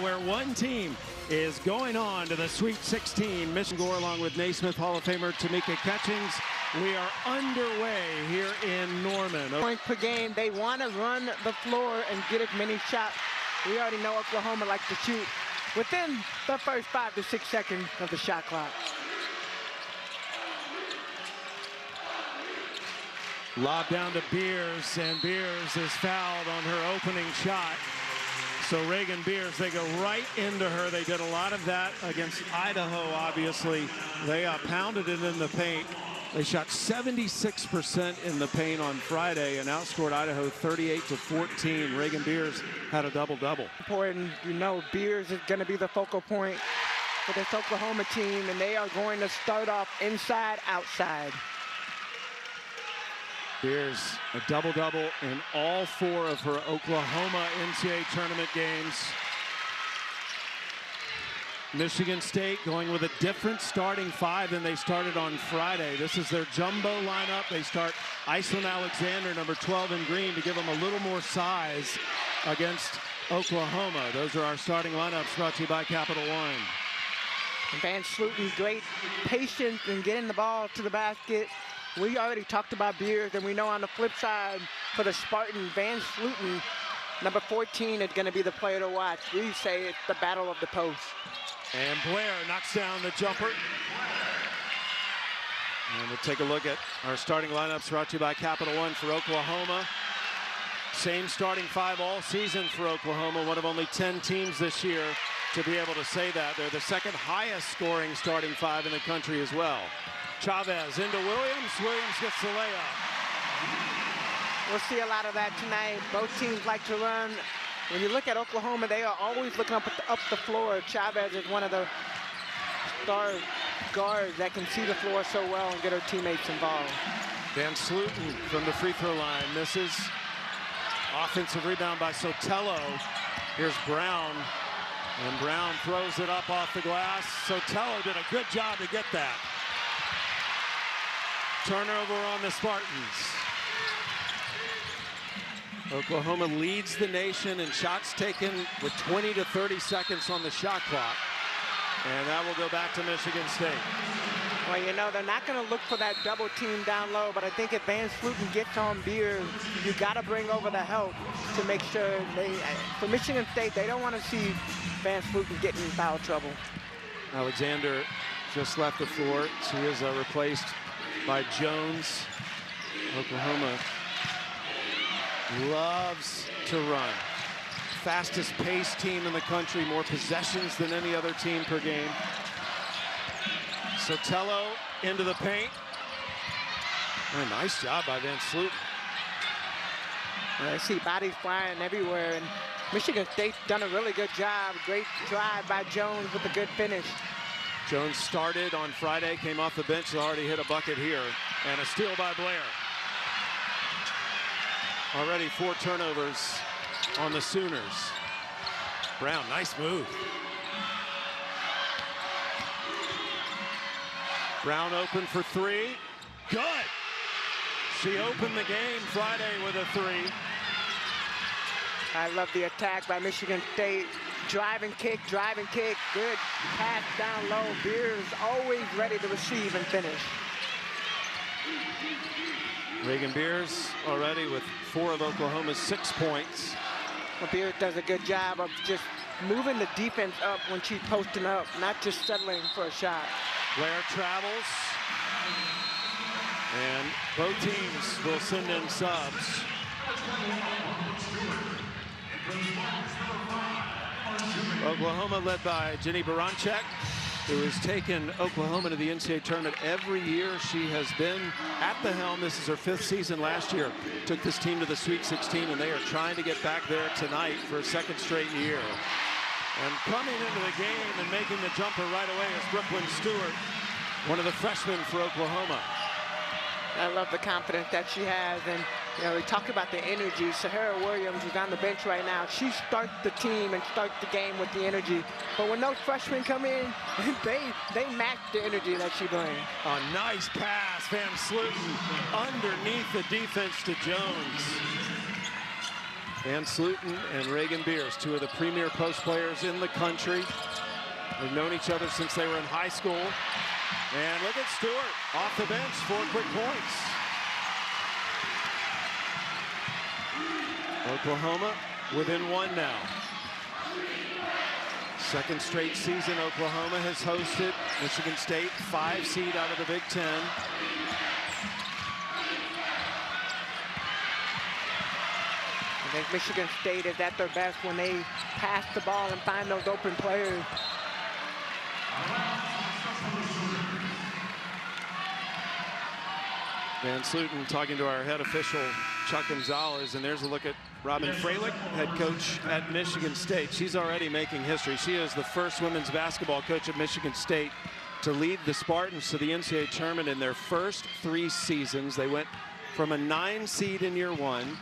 where one team is going on to the Sweet 16. Michigan Gore along with Naismith Hall of Famer Tamika Catchings. We are underway here in Norman. Point per game. They want to run the floor and get as many shots. We already know Oklahoma likes to shoot within the first 5 to 6 seconds of the shot clock. Lob down to Beers, and Beers is fouled on her opening shot. So Reagan Beers, they go right into her. They did a lot of that against Idaho, obviously. They pounded it in the paint. They shot 76% in the paint on Friday and outscored Idaho 38-14. Reagan Beers had a double-double. Important, you know, Beers is going to be the focal point for this Oklahoma team, and they are going to start off inside, outside. Beers a double-double in all 4 of her Oklahoma NCAA tournament games. Michigan State going with a different starting 5 than they started on Friday. This is their jumbo lineup. They start Iceland Alexander, number 12 in green, to give them a little more size against Oklahoma. Those are our starting lineups, brought to you by Capital One. Van Sluten, great patience in getting the ball to the basket. We already talked about Beers, and we know on the flip side for the Spartans, Van Sluten, number 14, is going to be the player to watch. We say it's the battle of the post. And Blair knocks down the jumper. And we'll take a look at our starting lineups, brought to you by Capital One for Oklahoma. Same starting 5 all season for Oklahoma, one of only 10 teams this year to be able to say that. They're the second highest scoring starting 5 in the country as well. Chavez into Williams. Williams gets the layup. We'll see a lot of that tonight. Both teams like to run. When you look at Oklahoma, they are always looking up the floor. Chavez is one of the star guards that can see the floor so well and get her teammates involved. Van Sluten from the free throw line misses. Offensive rebound by Sotelo. Here's Brown. And Brown throws it up off the glass. Sotelo did a good job to get that. Turnover on the Spartans. Oklahoma leads the nation in shots taken with 20 to 30 seconds on the shot clock. And that will go back to Michigan State. Well, you know, they're not going to look for that double team down low, but I think if Van Sluten gets on Beers, you got to bring over the help to make sure for Michigan State, they don't want to see Van Sluten get in foul trouble. Alexander just left the floor. She is replaced by Jones. Oklahoma loves to run. Fastest paced team in the country, more possessions than any other team per game. Sotelo into the paint. A nice job by Van Sluten. I see bodies flying everywhere, and Michigan State's done a really good job. Great drive by Jones with a good finish. Jones started on Friday, came off the bench, already hit a bucket here. And a steal by Blair. Already 4 turnovers on the Sooners. Brown, nice move. Brown open for 3. Good. She opened the game Friday with a 3. I love the attack by Michigan State. Drive and kick, good pass down low. Beers always ready to receive and finish. Reagan Beers already with 4 of Oklahoma's 6 points. Well, Beers does a good job of just moving the defense up when she's posting up, not just settling for a shot. Blair travels. And both teams will send in subs. Oklahoma led by Jenny Baranchek, who has taken Oklahoma to the NCAA tournament every year she has been at the helm. This is her 5th season. Last year took this team to the Sweet 16, and they are trying to get back there tonight for a 2nd straight year. And coming into the game and making the jumper right away is Brooklyn Stewart, one of the freshmen for Oklahoma. I love the confidence that she has, and you know, we talk about the energy. Sahara Williams is on the bench right now. She starts the team and starts the game with the energy. But when those freshmen come in, they match the energy that she brings. A nice pass, Van Sluten underneath the defense to Jones. Van Sluten and Reagan Beers, two of the premier post players in the country. They've known each other since they were in high school. And look at Stewart off the bench, 4 quick points. Oklahoma within 1 now. Second straight season Oklahoma has hosted Michigan State, 5 seed out of the Big Ten. I think Michigan State is at their best when they pass the ball and find those open players. Van Sluten talking to our head official, Chuck Gonzalez, and there's a look at Robin Freilich, head coach at Michigan State. She's already making history. She is the first women's basketball coach at Michigan State to lead the Spartans to the NCAA tournament in their first 3 seasons. They went from a 9 seed in year 1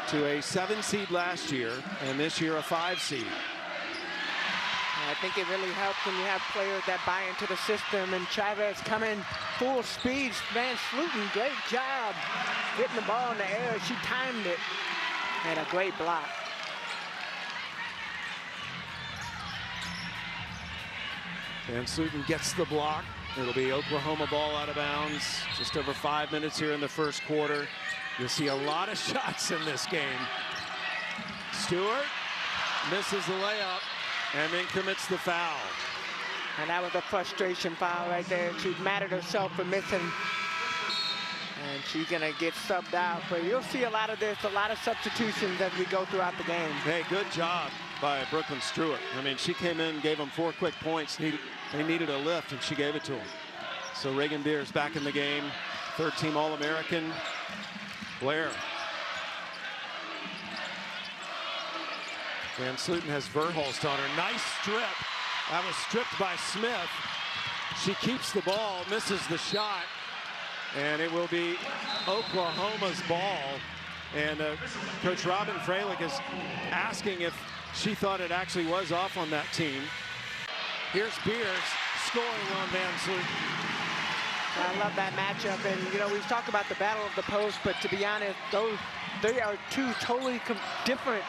to a 7 seed last year, and this year a 5 seed. I think it really helps when you have players that buy into the system, and Chavez coming full speed. Van Sluten, great job getting the ball in the air. She timed it, and a great block. Van Sluten gets the block. It'll be Oklahoma ball out of bounds. Just over 5 minutes here in the first quarter. You'll see a lot of shots in this game. Stewart misses the layup and then commits the foul. And that was a frustration foul right there. She's mad at herself for missing. And she's gonna get subbed out. But you'll see a lot of this, a lot of substitutions as we go throughout the game. Hey, good job by Brooklyn Stewart. I mean, she came in, gave them 4 quick points. They needed a lift, and she gave it to them. So Reagan Beers back in the game. 3rd-team All-American. Blair. Van Sluten has Verhulst on her. Nice strip. That was stripped by Smith. She keeps the ball, misses the shot, and it will be Oklahoma's ball. And Coach Robin Freilich is asking if she thought it actually was off on that team. Here's Beers scoring on Van Sluten. I love that matchup, and you know, we've talked about the battle of the post, but to be honest, they are 2 totally different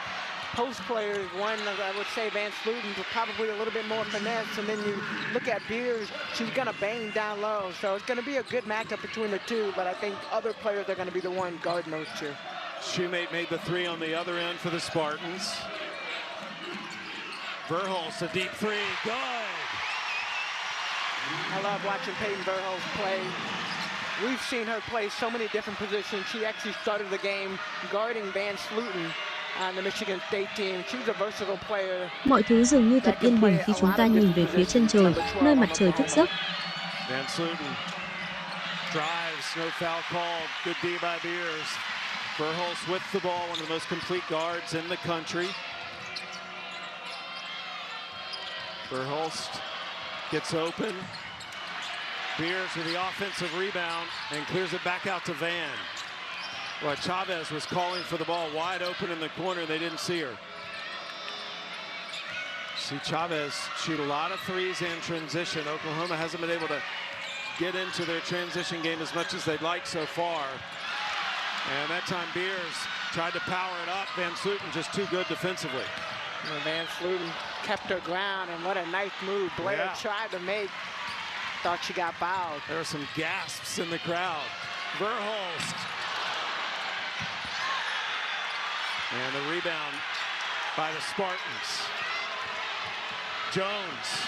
post players. One, I would say Van Sluten, probably a little bit more finesse, and then you look at Beers, she's gonna bang down low, so it's gonna be a good matchup between the 2, but I think other players are gonna be the one guarding those 2. Shoemate made the 3 on the other end for the Spartans. Verhulst, a deep 3, good. I love watching Peyton Verhulst play. We've seen her play so many different positions. She actually started the game guarding Van Sluten on the Michigan State team. She's a versatile player. Mọi thứ dường như thật yên bình khi chúng ta nhìn về phía chân trời, nơi mặt trời thức giấc. Van Sluten drives, no foul called. Good D by Beers. Verhulst with the ball, one of the most complete guards in the country. Verhulst gets open. Beers with the offensive rebound and clears it back out to Van. Well, Chavez was calling for the ball wide open in the corner. They didn't see her. See Chavez shoot a lot of 3s in transition. Oklahoma hasn't been able to get into their transition game as much as they'd like so far. And that time Beers tried to power it up. Van Sluten just too good defensively. And Van Sluten kept her ground, and what a nice move Blair tried to make. Thought she got fouled. There are some gasps in the crowd. Verhulst. And the rebound by the Spartans. Jones.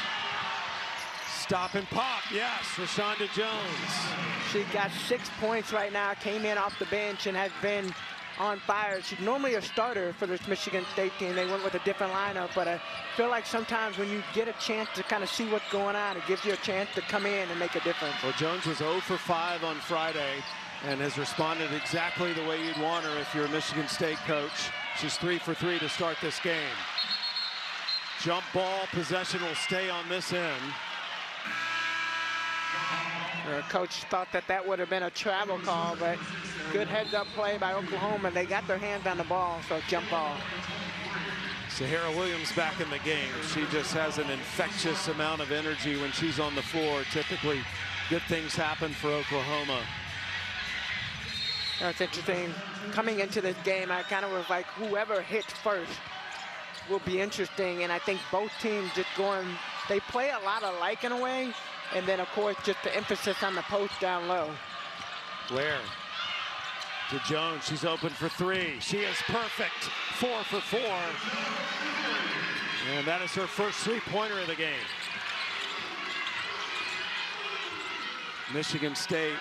Stop and pop. Yes, Rashonda Jones. She got 6 points right now, came in off the bench and has been on fire. She's normally a starter for this Michigan State team. They went with a different lineup, but I feel like sometimes when you get a chance to kind of see what's going on, it gives you a chance to come in and make a difference. Well, Jones was 0 for 5 on Friday and has responded exactly the way you'd want her if you're a Michigan State coach. She's 3 for 3 to start this game. Jump ball possession will stay on this end. Coach thought that would have been a travel call, but good heads-up play by Oklahoma. They got their hands on the ball, so jump ball. Sahara Williams back in the game. She just has an infectious amount of energy when she's on the floor. Typically, good things happen for Oklahoma. It's interesting. Coming into this game, I kind of was like, whoever hits first will be interesting. And I think both teams just going, they play a lot alike in a way. And then, of course, just the emphasis on the post down low. Blair to Jones. She's open for three. She is perfect. 4 for 4. And that is her first three-pointer of the game. Michigan State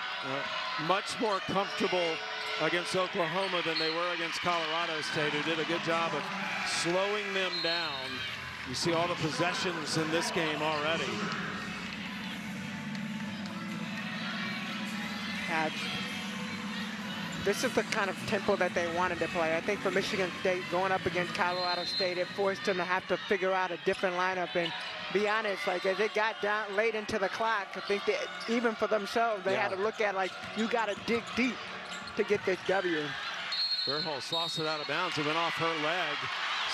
much more comfortable against Oklahoma than they were against Colorado State, who did a good job of slowing them down. You see all the possessions in this game already. This is the kind of tempo that they wanted to play. I think for Michigan State, going up against Colorado State, it forced them to have to figure out a different lineup. And be honest, like as it got down late into the clock, I think that even for themselves, they had to look at like, you got to dig deep to get this W. Verhulst lost it out of bounds. It went off her leg.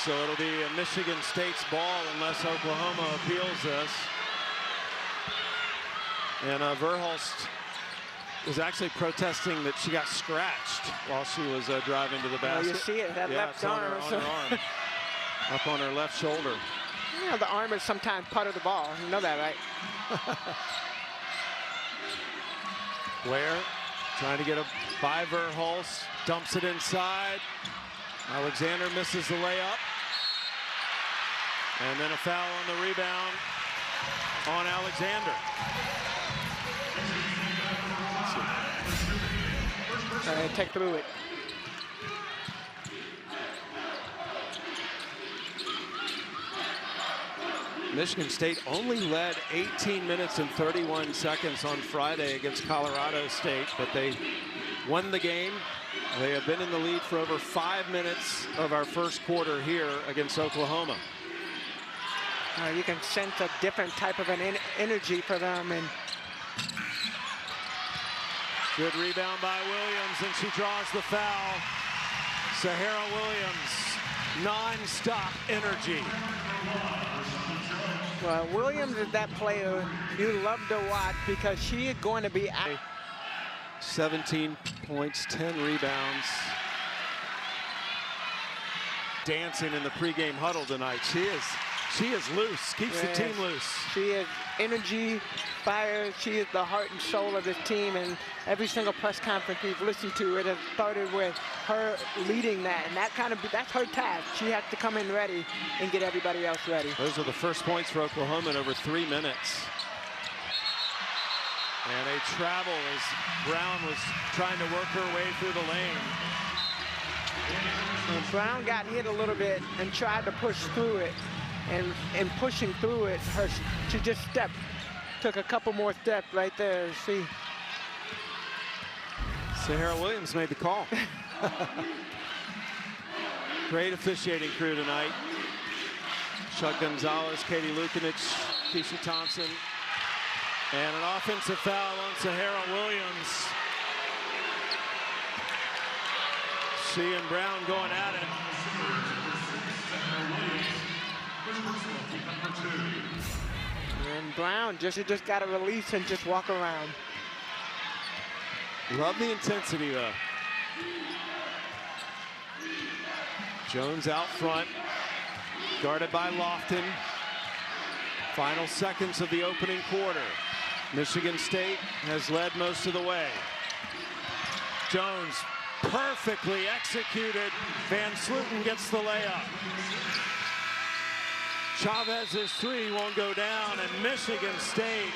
So it'll be a Michigan State's ball unless Oklahoma appeals this. And Verhulst was actually protesting that she got scratched while she was driving to the basket. Oh, you see it, that left arm. On her arm. Up on her left shoulder. You know, the arm is sometimes part of the ball. You know that, right? Blair trying to get a by Verhulst. Dumps it inside. Alexander misses the layup. And then a foul on the rebound on Alexander. Take through it. Michigan State only led 18 minutes and 31 seconds on Friday against Colorado State, but they won the game. They have been in the lead for over 5 minutes of our first quarter here against Oklahoma. You can sense a different type of an energy for them. And good rebound by Williams, and she draws the foul. Sahara Williams, non-stop energy. Well, Williams is that player you love to watch because she is going to be 17 points, 10 rebounds. Dancing in the pregame huddle tonight. She is loose, keeps the team loose. She is energy, fire. She is the heart and soul of this team, and every single press conference we've listened to, it has started with her leading that, and that's her task. She has to come in ready and get everybody else ready. Those are the first points for Oklahoma in over 3 minutes. And a travel as Brown was trying to work her way through the lane. And Brown got hit a little bit and tried to push through it. And pushing through it, she just took a couple more steps right there. See, Sahara Williams made the call. Great officiating crew tonight. Chuck Gonzalez, Katie Lukanich, Keisha Thompson, and an offensive foul on Sahara Williams. She and Brown going at it. And Brown just got to release and just walk around. Love the intensity though. Jones out front, guarded by Lofton. Final seconds of the opening quarter. Michigan State has led most of the way. Jones perfectly executed. Van Sluten gets the layup. Chavez's three won't go down, and Michigan State,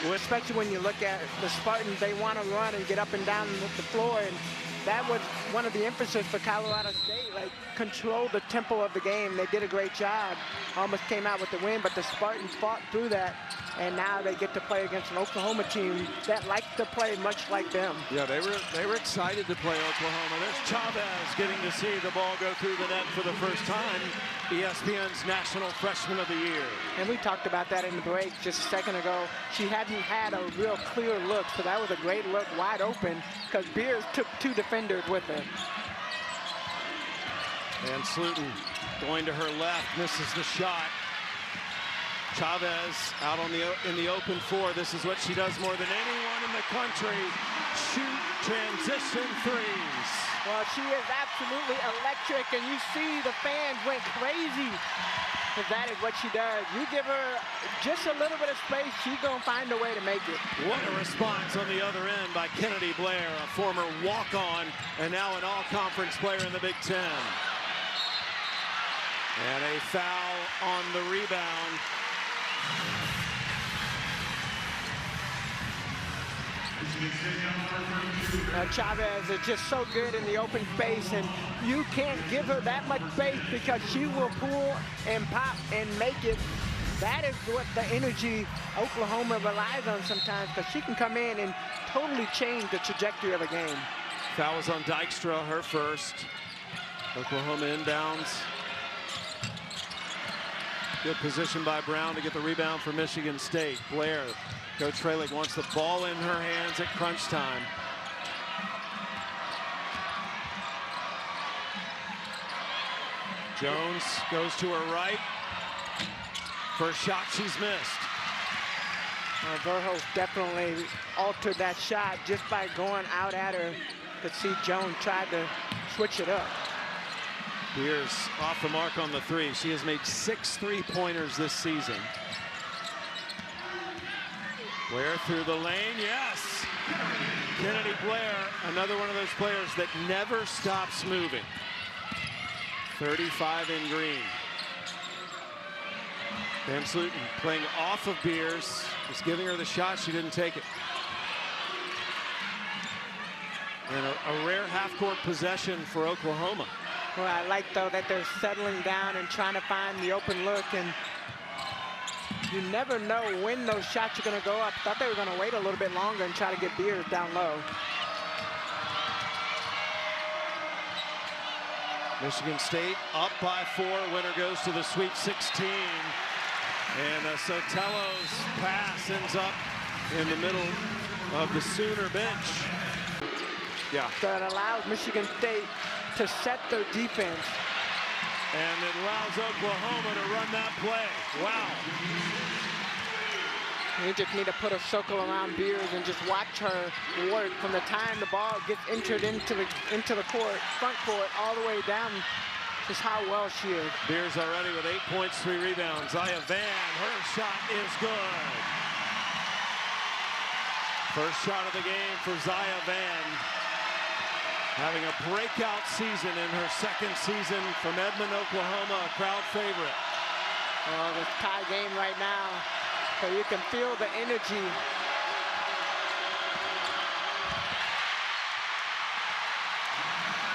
especially when you look at the Spartans, they want to run and get up and down the floor, and that was one of the emphasis for Colorado State, like control the tempo of the game. They did a great job, almost came out with the win, but the Spartans fought through that, and now they get to play against an Oklahoma team that likes to play much like them. Yeah, they were excited to play Oklahoma. There's Chavez getting to see the ball go through the net for the first time. ESPN's National Freshman of the Year. And we talked about that in the break just a second ago. She hadn't had a real clear look, so that was a great look, wide open, because Beers took two defenders with her. And Sluten going to her left, misses the shot. Chavez out in the open floor. This is what she does more than anyone in the country. Shoot transition threes. Well, she is absolutely electric, and you see the fans went crazy. Because that is what she does. You give her just a little bit of space, she's going to find a way to make it. What a response on the other end by Kennedy Blair, a former walk-on and now an all-conference player in the Big Ten. And a foul on the rebound. Chavez is just so good in the open space, and you can't give her that much space because she will pull and pop and make it. That is what the energy Oklahoma relies on sometimes, because she can come in and totally change the trajectory of a game. Foul was on Dykstra, her first. Oklahoma inbounds. Good position by Brown to get the rebound for Michigan State. Blair, Coach Freilich wants the ball in her hands at crunch time. Jones goes to her right. First shot she's missed. Verhulst definitely altered that shot just by going out at her. Could see Jones tried to switch it up. Beers off the mark on the three. She has made 6 3-pointers this season. Blair through the lane, yes! Kennedy Blair, another one of those players that never stops moving. 35 in green. Van Sluten playing off of Beers, just giving her the shot, she didn't take it. And a rare half-court possession for Oklahoma. Well, I like, though, that they're settling down and trying to find the open look, and you never know when those shots are going to go up. Thought they were going to wait a little bit longer and try to get Beers down low. Michigan State up by 4. Winner goes to the Sweet 16. And Sotelo's pass ends up in the middle of the Sooner bench. Yeah. That allows Michigan State to set their defense. And it allows Oklahoma to run that play. Wow. You just need to put a circle around Beers and just watch her work from the time the ball gets entered into the court, front court, all the way down. Just how well she is. Beers already with 8 points, 3 rebounds. Zaya Van, her shot is good. First shot of the game for Zaya Van. Having a breakout season in her second season from Edmond, Oklahoma, a crowd favorite. Oh, this tie game right now, so you can feel the energy.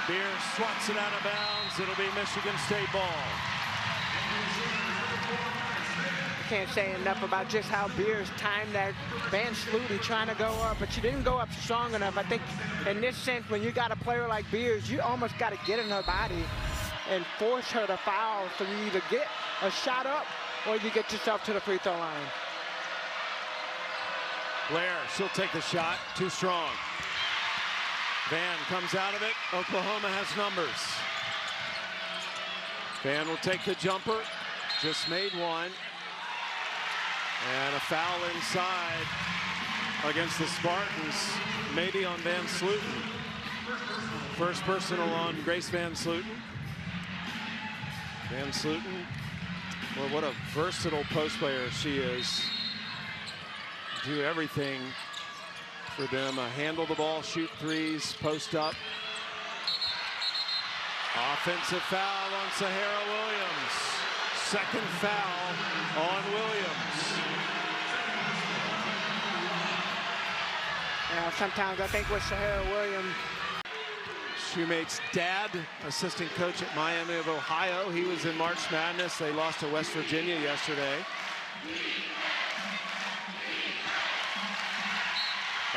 Beers swats it out of bounds. It'll be Michigan State ball. I can't say enough about just how Beers timed that. Van Sluten trying to go up, but she didn't go up strong enough. I think in this sense, when you got a player like Beers, you almost got to get in her body and force her to foul, so you either get a shot up or you get yourself to the free throw line. Blair, she'll take the shot, too strong. Van comes out of it. Oklahoma has numbers. Van will take the jumper. Just made one. And a foul inside against the Spartans, maybe on Van Sluten. First personal on Grace Van Sluten. Van Sluten, well, what a versatile post player she is. Do everything for them. Handle the ball, shoot threes, post up. Offensive foul on Sahara Williams. Second foul on Williams. Sometimes I think with Sahara Williams, Shoemate's dad, assistant coach at Miami of Ohio. He was in March Madness. They lost to West Virginia yesterday.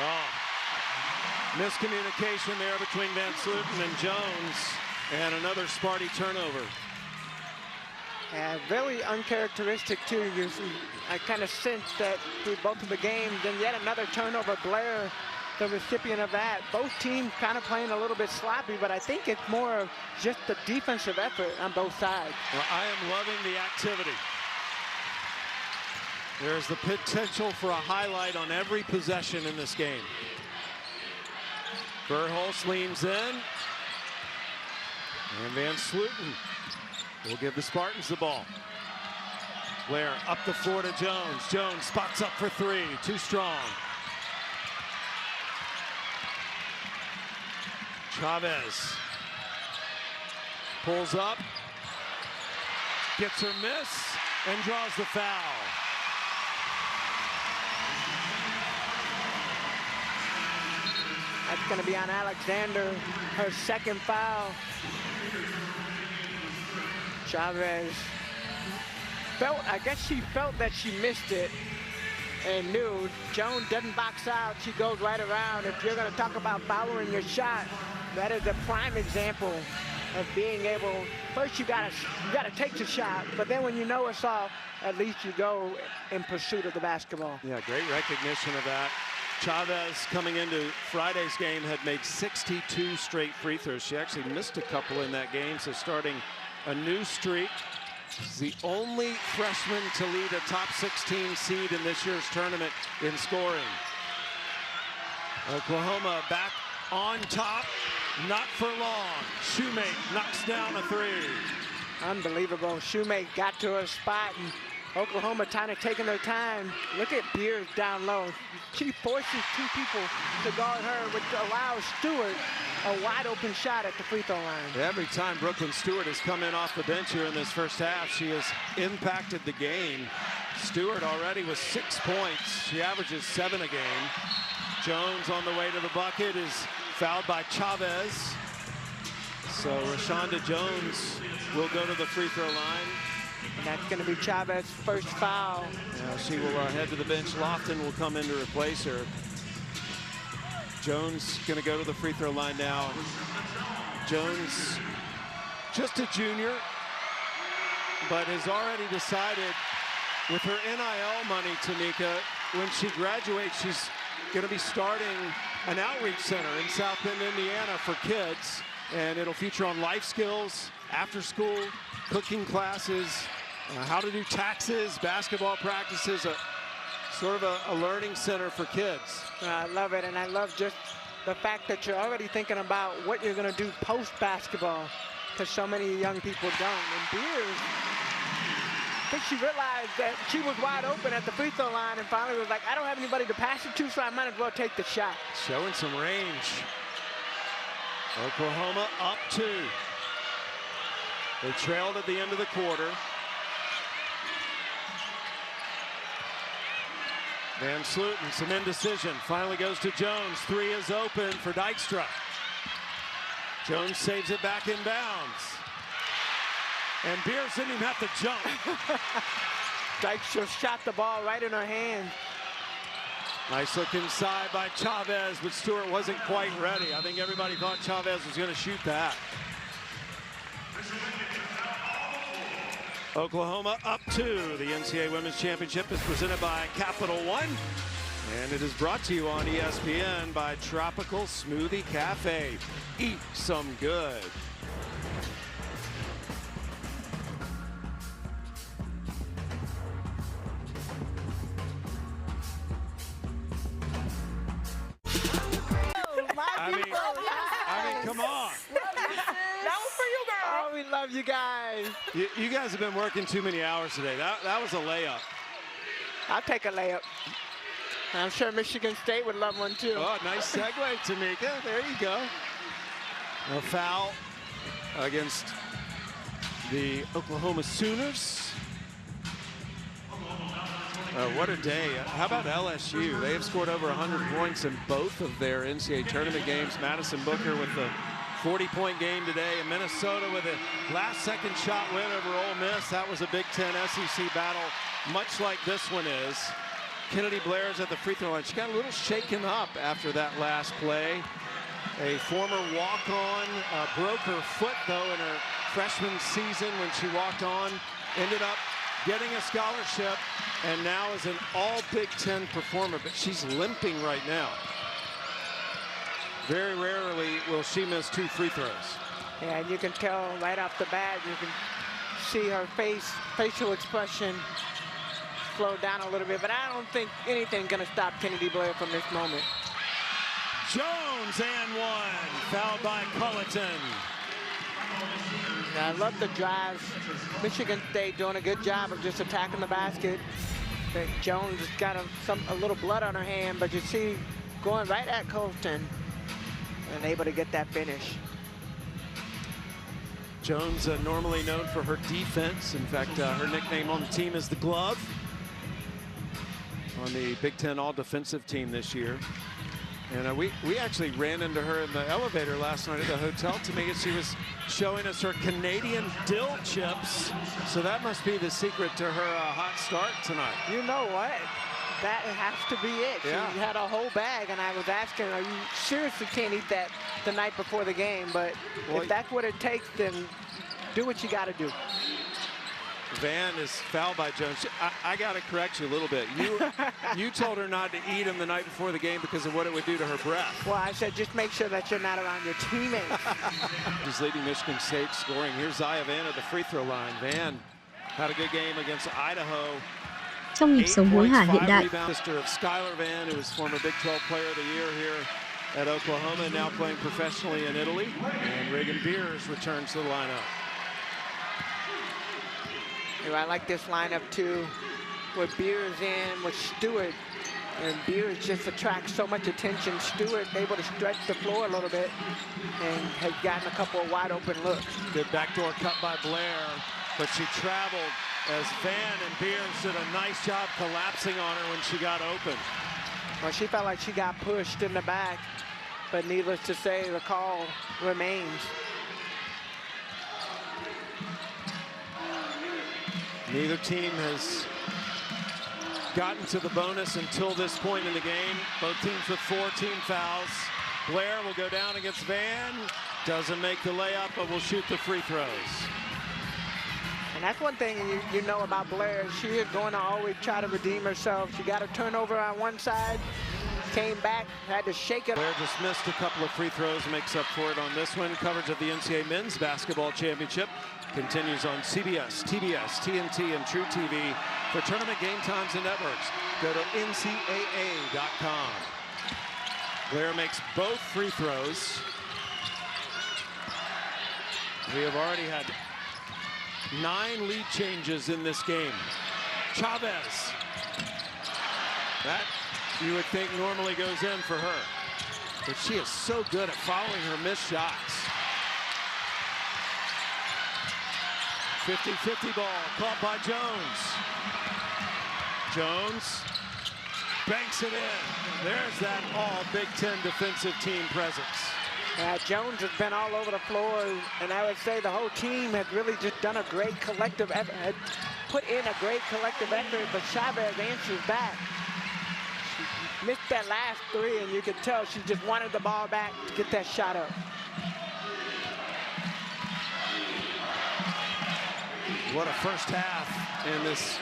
Oh, miscommunication there between Van Sluten and Jones, and another Sparty turnover. Very uncharacteristic too. I kind of sensed that through both of the games, and yet another turnover. Blair, the recipient of that. Both teams kind of playing a little bit sloppy, but I think it's more of just the defensive effort on both sides. Well, I am loving the activity. There's the potential for a highlight on every possession in this game. Verhulst leans in. And Van Sluten will give the Spartans the ball. Blair up the floor to Jones. Jones spots up for three. Too strong. Chavez pulls up. Gets her miss and draws the foul. That's going to be on Alexander, her second foul. Chavez I guess she felt that she missed it and knew. Jones doesn't box out, she goes right around. If you're going to talk about following your shot, that is a prime example of being able, first you gotta take the shot, but then when you know it's off, at least you go in pursuit of the basketball. Yeah, great recognition of that. Chavez, coming into Friday's game, had made 62 straight free throws. She actually missed a couple in that game, so starting a new streak. She's the only freshman to lead a top 16 seed in this year's tournament in scoring. Oklahoma back on top, not for long. Shoemake knocks down a three. Unbelievable. Shoemake got to her spot, and Oklahoma kind of taking their time. Look at Beers down low. She forces two people to guard her, which allows Stewart a wide open shot at the free throw line. Every time Brooklyn Stewart has come in off the bench here in this first half, she has impacted the game. Stewart already with 6 points. She averages 7 a game. Jones on the way to the bucket is fouled by Chavez. So Rashonda Jones will go to the free throw line. And that's going to be Chavez's first foul. Yeah, she will head to the bench. Lofton will come in to replace her. Jones going to go to the free throw line now. Jones, just a junior, but has already decided with her NIL money, Tamika, when she graduates, she's going to be starting an outreach center in South Bend, Indiana for kids. And it'll feature on life skills, after school, cooking classes, how to do taxes, basketball practices, sort of a learning center for kids. I love it, and I love just the fact that you're already thinking about what you're going to do post-basketball, because so many young people don't. And Beers, I think she realized that she was wide open at the free throw line and finally was like, I don't have anybody to pass it to, so I might as well take the shot. Showing some range. Oklahoma up 2. They trailed at the end of the quarter. Van Sluten, some indecision. Finally goes to Jones. 3 is open for Dykstra. Jones saves it back in bounds. And Beers didn't even have to jump. Dykstra shot the ball right in her hand. Nice look inside by Chavez, but Stewart wasn't quite ready. I think everybody thought Chavez was going to shoot that. Oklahoma up 2. The NCAA Women's Championship is presented by Capital One, and it is brought to you on ESPN by Tropical Smoothie Cafe. Eat some good. I mean, come on. That was for you, girl. Oh, we love you guys. You guys have been working too many hours today. That was a layup. I'll take a layup. I'm sure Michigan State would love one, too. Oh, nice segue, Tamika. There you go. A foul against the Oklahoma Sooners. What a day. How about LSU? They have scored over 100 points in both of their NCAA tournament games. Madison Booker with the 40-point game today, and Minnesota with a last-second shot win over Ole Miss. That was a Big Ten SEC battle, much like this one is. Kennedy Blair is at the free throw line. She got a little shaken up after that last play. A former walk-on broke her foot, though, in her freshman season when she walked on. Ended up getting a scholarship, and now is an all Big Ten performer, but she's limping right now. Very rarely will she miss 2 free throws. Yeah, and you can tell right off the bat, you can see her facial expression slowed down a little bit, but I don't think anything's going to stop Kennedy Blair from this moment. Jones and one, fouled by Culleton. I love the drives. Michigan State doing a good job of just attacking the basket. Jones has got a little blood on her hand, but you see going right at Colton and able to get that finish. Jones normally known for her defense. In fact, her nickname on the team is the Glove. On the Big Ten All-Defensive team this year. And we actually ran into her in the elevator last night at the hotel to me, and she was showing us her Canadian dill chips. So that must be the secret to her hot start tonight. You know what? That has to be it. Yeah. She had a whole bag, and I was asking, are you seriously can't eat that the night before the game? But well, if that's what it takes, then do what you got to do. Van is fouled by Jones. I got to correct you a little bit. You told her not to eat him the night before the game because of what it would do to her breath. Well, I said just make sure that you're not around your teammates. He's leading Michigan State scoring. Here's Zaya Van at the free throw line. Van had a good game against Idaho. Trong nhịp sống hối hả hiện đại. Sister of Skylar Van, who was former Big 12 Player of the Year here at Oklahoma, now playing professionally in Italy. And Reagan Beers returns to the lineup. I like this lineup too, with Beers in, with Stewart, and Beers just attracts so much attention. Stewart able to stretch the floor a little bit and has gotten a couple of wide open looks. Good backdoor cut by Blair, but she traveled as Van and Beers did a nice job collapsing on her when she got open. Well, she felt like she got pushed in the back, but needless to say, the call remains. Neither team has gotten to the bonus until this point in the game. Both teams with 4 team fouls. Blair will go down against Van. Doesn't make the layup, but will shoot the free throws. And that's one thing you know about Blair. She is going to always try to redeem herself. She got a turnover on one side, came back, had to shake it. Blair just missed a couple of free throws, makes up for it on this one. Coverage of the NCAA Men's Basketball Championship continues on CBS, TBS, TNT, and True TV. For tournament game times and networks, go to ncaa.com. Blair makes both free throws. We have already had 9 lead changes in this game. Chavez. That, you would think, normally goes in for her. But she is so good at following her missed shots. 50-50 ball caught by Jones. Jones banks it in. There's that all Big Ten defensive team presence. Jones has been all over the floor, and I would say the whole team has really just done a great collective effort, had put in a great collective effort, but Chavez answers back. She missed that last 3, and you could tell she just wanted the ball back to get that shot up. What a first half in this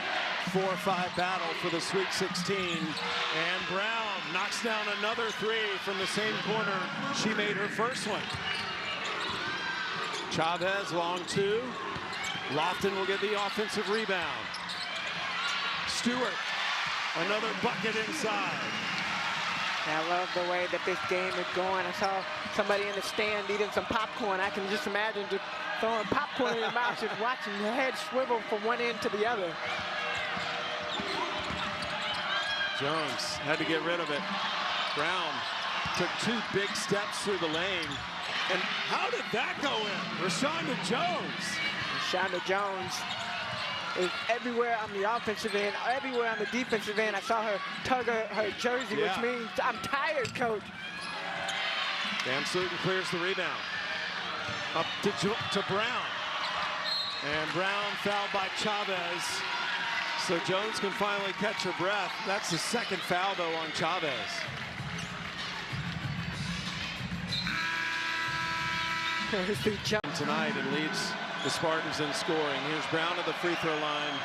4-5 battle for the Sweet 16. And Brown knocks down another 3 from the same corner. She made her first one. Chavez, long 2. Lofton will get the offensive rebound. Stewart, another bucket inside. I love the way that this game is going. I saw somebody in the stand eating some popcorn. I can just imagine just throwing popcorn in your mouth, just watching your head swivel from one end to the other. Jones had to get rid of it. Brown took 2 big steps through the lane. And how did that go in? Rashonda Jones. Rashonda Jones is everywhere on the offensive end, everywhere on the defensive end. I saw her tug her jersey, which means I'm tired, coach. Van Sluten clears the rebound. Up to Brown. And Brown fouled by Chavez. So Jones can finally catch her breath. That's the second foul, though, on Chavez. Tonight and leads the Spartans in scoring. Here's Brown at the free throw line.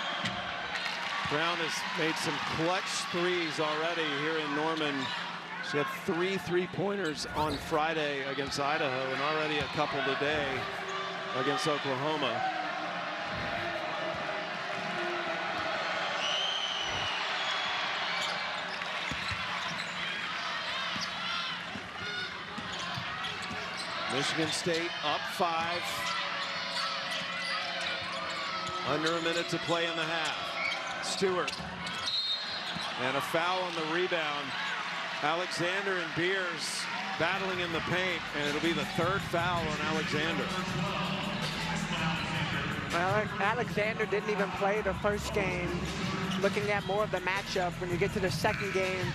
Brown has made some clutch threes already here in Norman. She had 3 3-pointers on Friday against Idaho and already a couple today against Oklahoma. Michigan State up 5. Under a minute to play in the half. Stewart. And a foul on the rebound. Alexander and Beers battling in the paint, and it'll be the 3rd foul on Alexander. Well, Alexander didn't even play the first game. Looking at more of the matchup, when you get to the second game,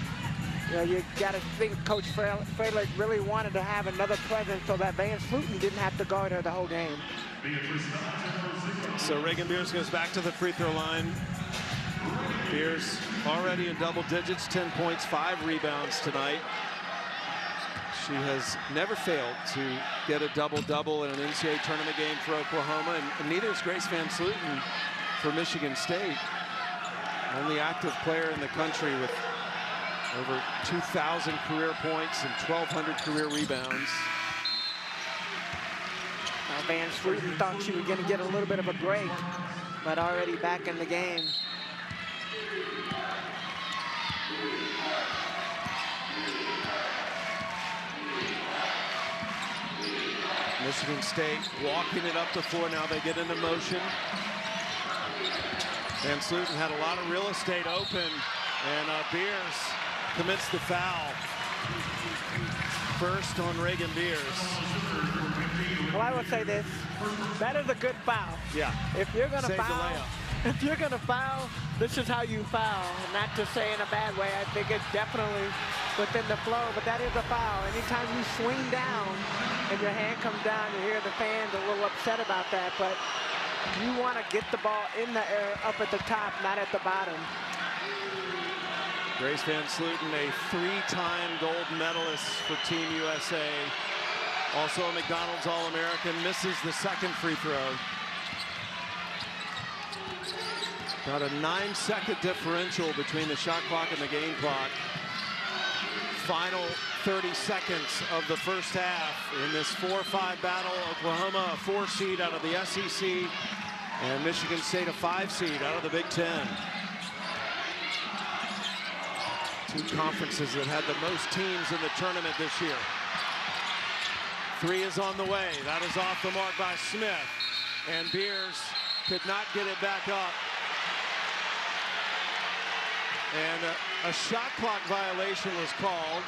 you got to think Coach Freilich really wanted to have another presence so that Van Sluten didn't have to guard her the whole game. So Reagan Beers goes back to the free throw line. Beers already in double digits, 10 points, 5 rebounds tonight. She has never failed to get a double-double in an NCAA tournament game for Oklahoma, and neither is Grace Van Sluten for Michigan State. Only active player in the country with over 2,000 career points and 1,200 career rebounds. Van Sluten thought she was going to get a little bit of a break, but already back in the game. Michigan State walking it up the floor. Now they get into motion. Van Sluten had a lot of real estate open, and Beers commits the foul. First on Reagan Beers. Well, I would say this. That is a good foul. Yeah. If you're going to Save the foul, layup. if you're going to foul, this is how you foul. Not to say in a bad way. I think it's definitely within the flow, but that is a foul. Anytime you swing down and your hand comes down, you hear the fans a little upset about that, but you want to get the ball in the air up at the top, not at the bottom. Grace Van Sluten, a 3-time gold medalist for Team USA. Also a McDonald's All-American, misses the second free throw. About a 9-second differential between the shot clock and the game clock. Final 30 seconds of the first half in this 4-5 battle. Oklahoma, a 4 seed out of the SEC, and Michigan State, a 5 seed out of the Big Ten. Two conferences that had the most teams in the tournament this year. 3 is on the way. That is off the mark by Smith. And Beers could not get it back up. And a shot clock violation was called.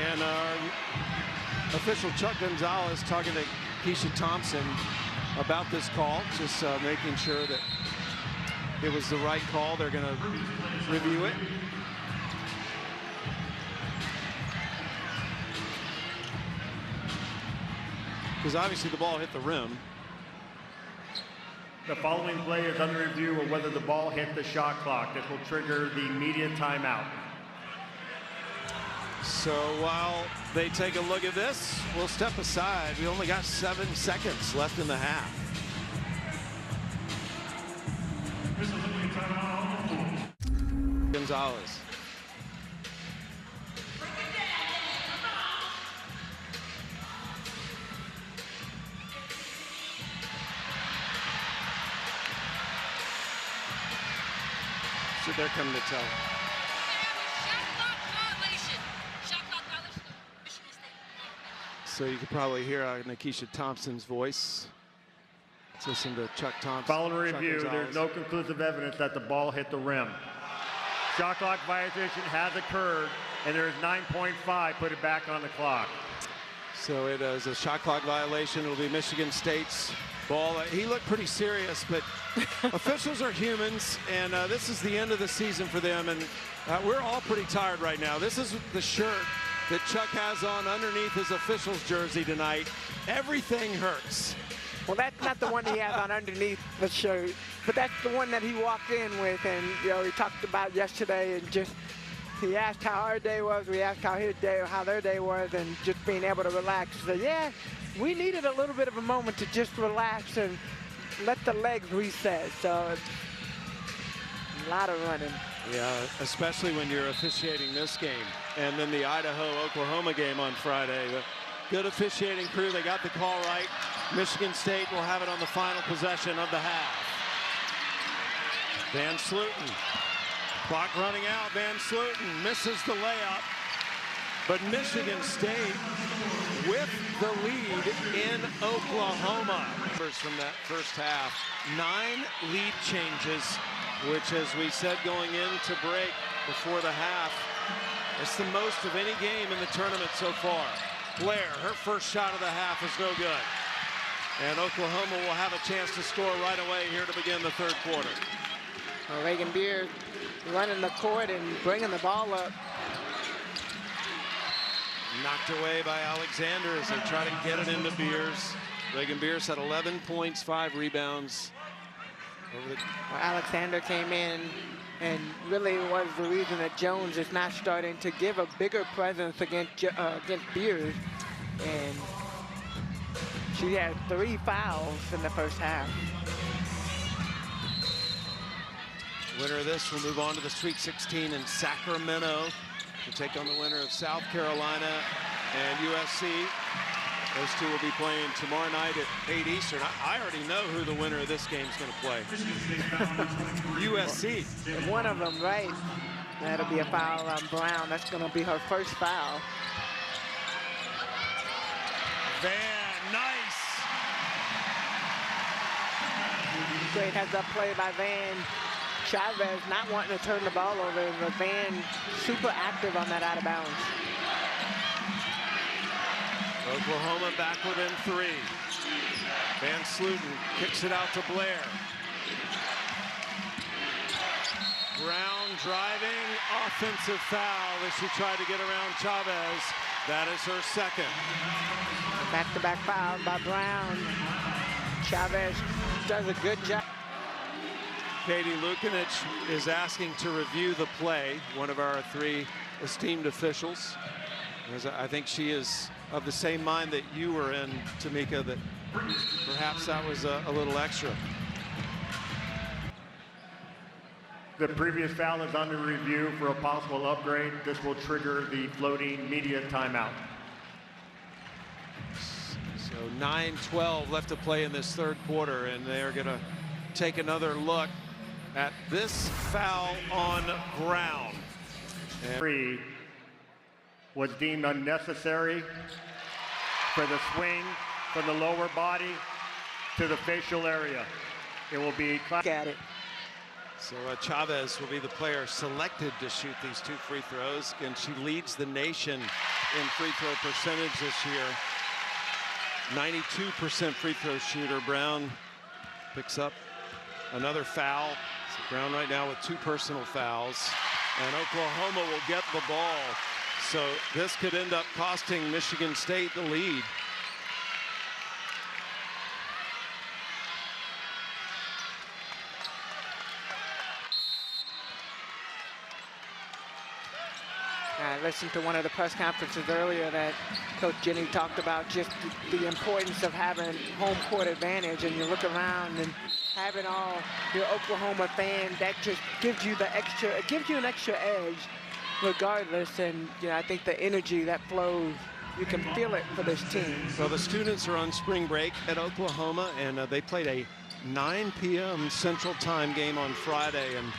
And official Chuck Gonzalez talking to Keisha Thompson about this call, just making sure that it was the right call. They're going to review it. Because obviously the ball hit the rim. The following play is under review of whether the ball hit the shot clock. This will trigger the immediate timeout. So while they take a look at this, we'll step aside. We only got 7 seconds left in the half. Gonzalez. So they're coming to tell. So you could probably hear Nikisha Thompson's voice. Let's listen to Chuck Thompson. Following review, there's no conclusive evidence that the ball hit the rim. Shot clock violation has occurred, and there is 9.5. Put it back on the clock. So it is a shot clock violation. It'll be Michigan State's ball. He looked pretty serious, but officials are humans, and this is the end of the season for them, and we're all pretty tired right now. This is the shirt that Chuck has on underneath his official's jersey tonight. Everything hurts. Well, that's not the one he has on underneath the shirt, but that's the one that he walked in with, and he talked about yesterday, and just he asked how our day was, we asked how his day or how their day was, and just being able to relax. So yeah, we needed a little bit of a moment to just relax and let the legs reset. So a lot of running. Yeah, especially when you're officiating this game. And then the Idaho-Oklahoma game on Friday. The good officiating crew, they got the call right. Michigan State will have it on the final possession of the half. Van Sluten, clock running out. Van Sluten misses the layup. But Michigan State with the lead in Oklahoma. From that first half, 9 lead changes, which, as we said going into break before the half, it's the most of any game in the tournament so far. Blair, her first shot of the half is no good. And Oklahoma will have a chance to score right away here to begin the third quarter. Well, Reagan Beers running the court and bringing the ball up. Knocked away by Alexander as they try to get it into Beers. Reagan Beers had 11 points, 5 rebounds. Well, Alexander came in and really was the reason that Jones is not starting to give a bigger presence against Beers. And she had 3 fouls in the first half. Winner of this will move on to the Sweet 16 in Sacramento to take on the winner of South Carolina and USC. Those two will be playing tomorrow night at 8 Eastern. I already know who the winner of this game is going to play. USC. One of them, right? That'll be a foul on Brown. That's going to be her first foul. Van, nice. Great heads-up play by Van. Chavez not wanting to turn the ball over, but Van super active on that out of bounds. Oklahoma back within 3. Van Sluten kicks it out to Blair. Brown driving, offensive foul as she tried to get around Chavez. That is her second. Back-to-back foul by Brown. Chavez does a good job. Katie Lukinich is asking to review the play, one of our 3 esteemed officials. I think she is of the same mind that you were in, Tamika, that perhaps that was a little extra. The previous foul is under review for a possible upgrade. This will trigger the floating media timeout. So 9:12 left to play in this third quarter, and they're going to take another look at this foul on Brown. Free was deemed unnecessary for the swing from the lower body to the facial area. It will be... Look at it. So Chavez will be the player selected to shoot these 2 free throws, and she leads the nation in free throw percentage this year. 92% free throw shooter. Brown picks up another foul. So Brown right now with 2 personal fouls, and Oklahoma will get the ball. So this could end up costing Michigan State the lead. I listened to one of the press conferences earlier that Coach Jenny talked about just the importance of having home court advantage, and you look around and having all your Oklahoma fans, that just gives you the extra, it gives you an extra edge regardless. And you know, I think the energy that flows, you can feel it for this team. Well, the students are on spring break at Oklahoma, and they played a 9 p.m. Central Time game on Friday, and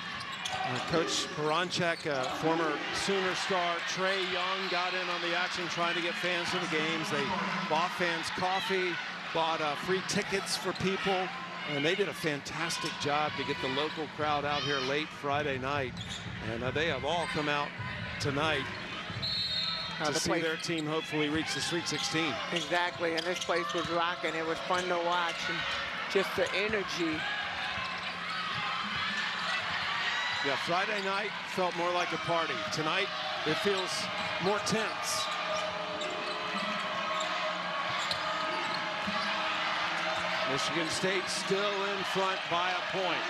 Coach Baranchek, former Sooner star Trey Young, got in on the action trying to get fans to the games. They bought fans coffee, bought free tickets for people, and they did a fantastic job to get the local crowd out here late Friday night. And they have all come out tonight to see their team hopefully reach the Sweet 16. Exactly, and this place was rocking. It was fun to watch, and just the energy. Yeah, Friday night felt more like a party. Tonight, it feels more tense. Michigan State still in front by a point.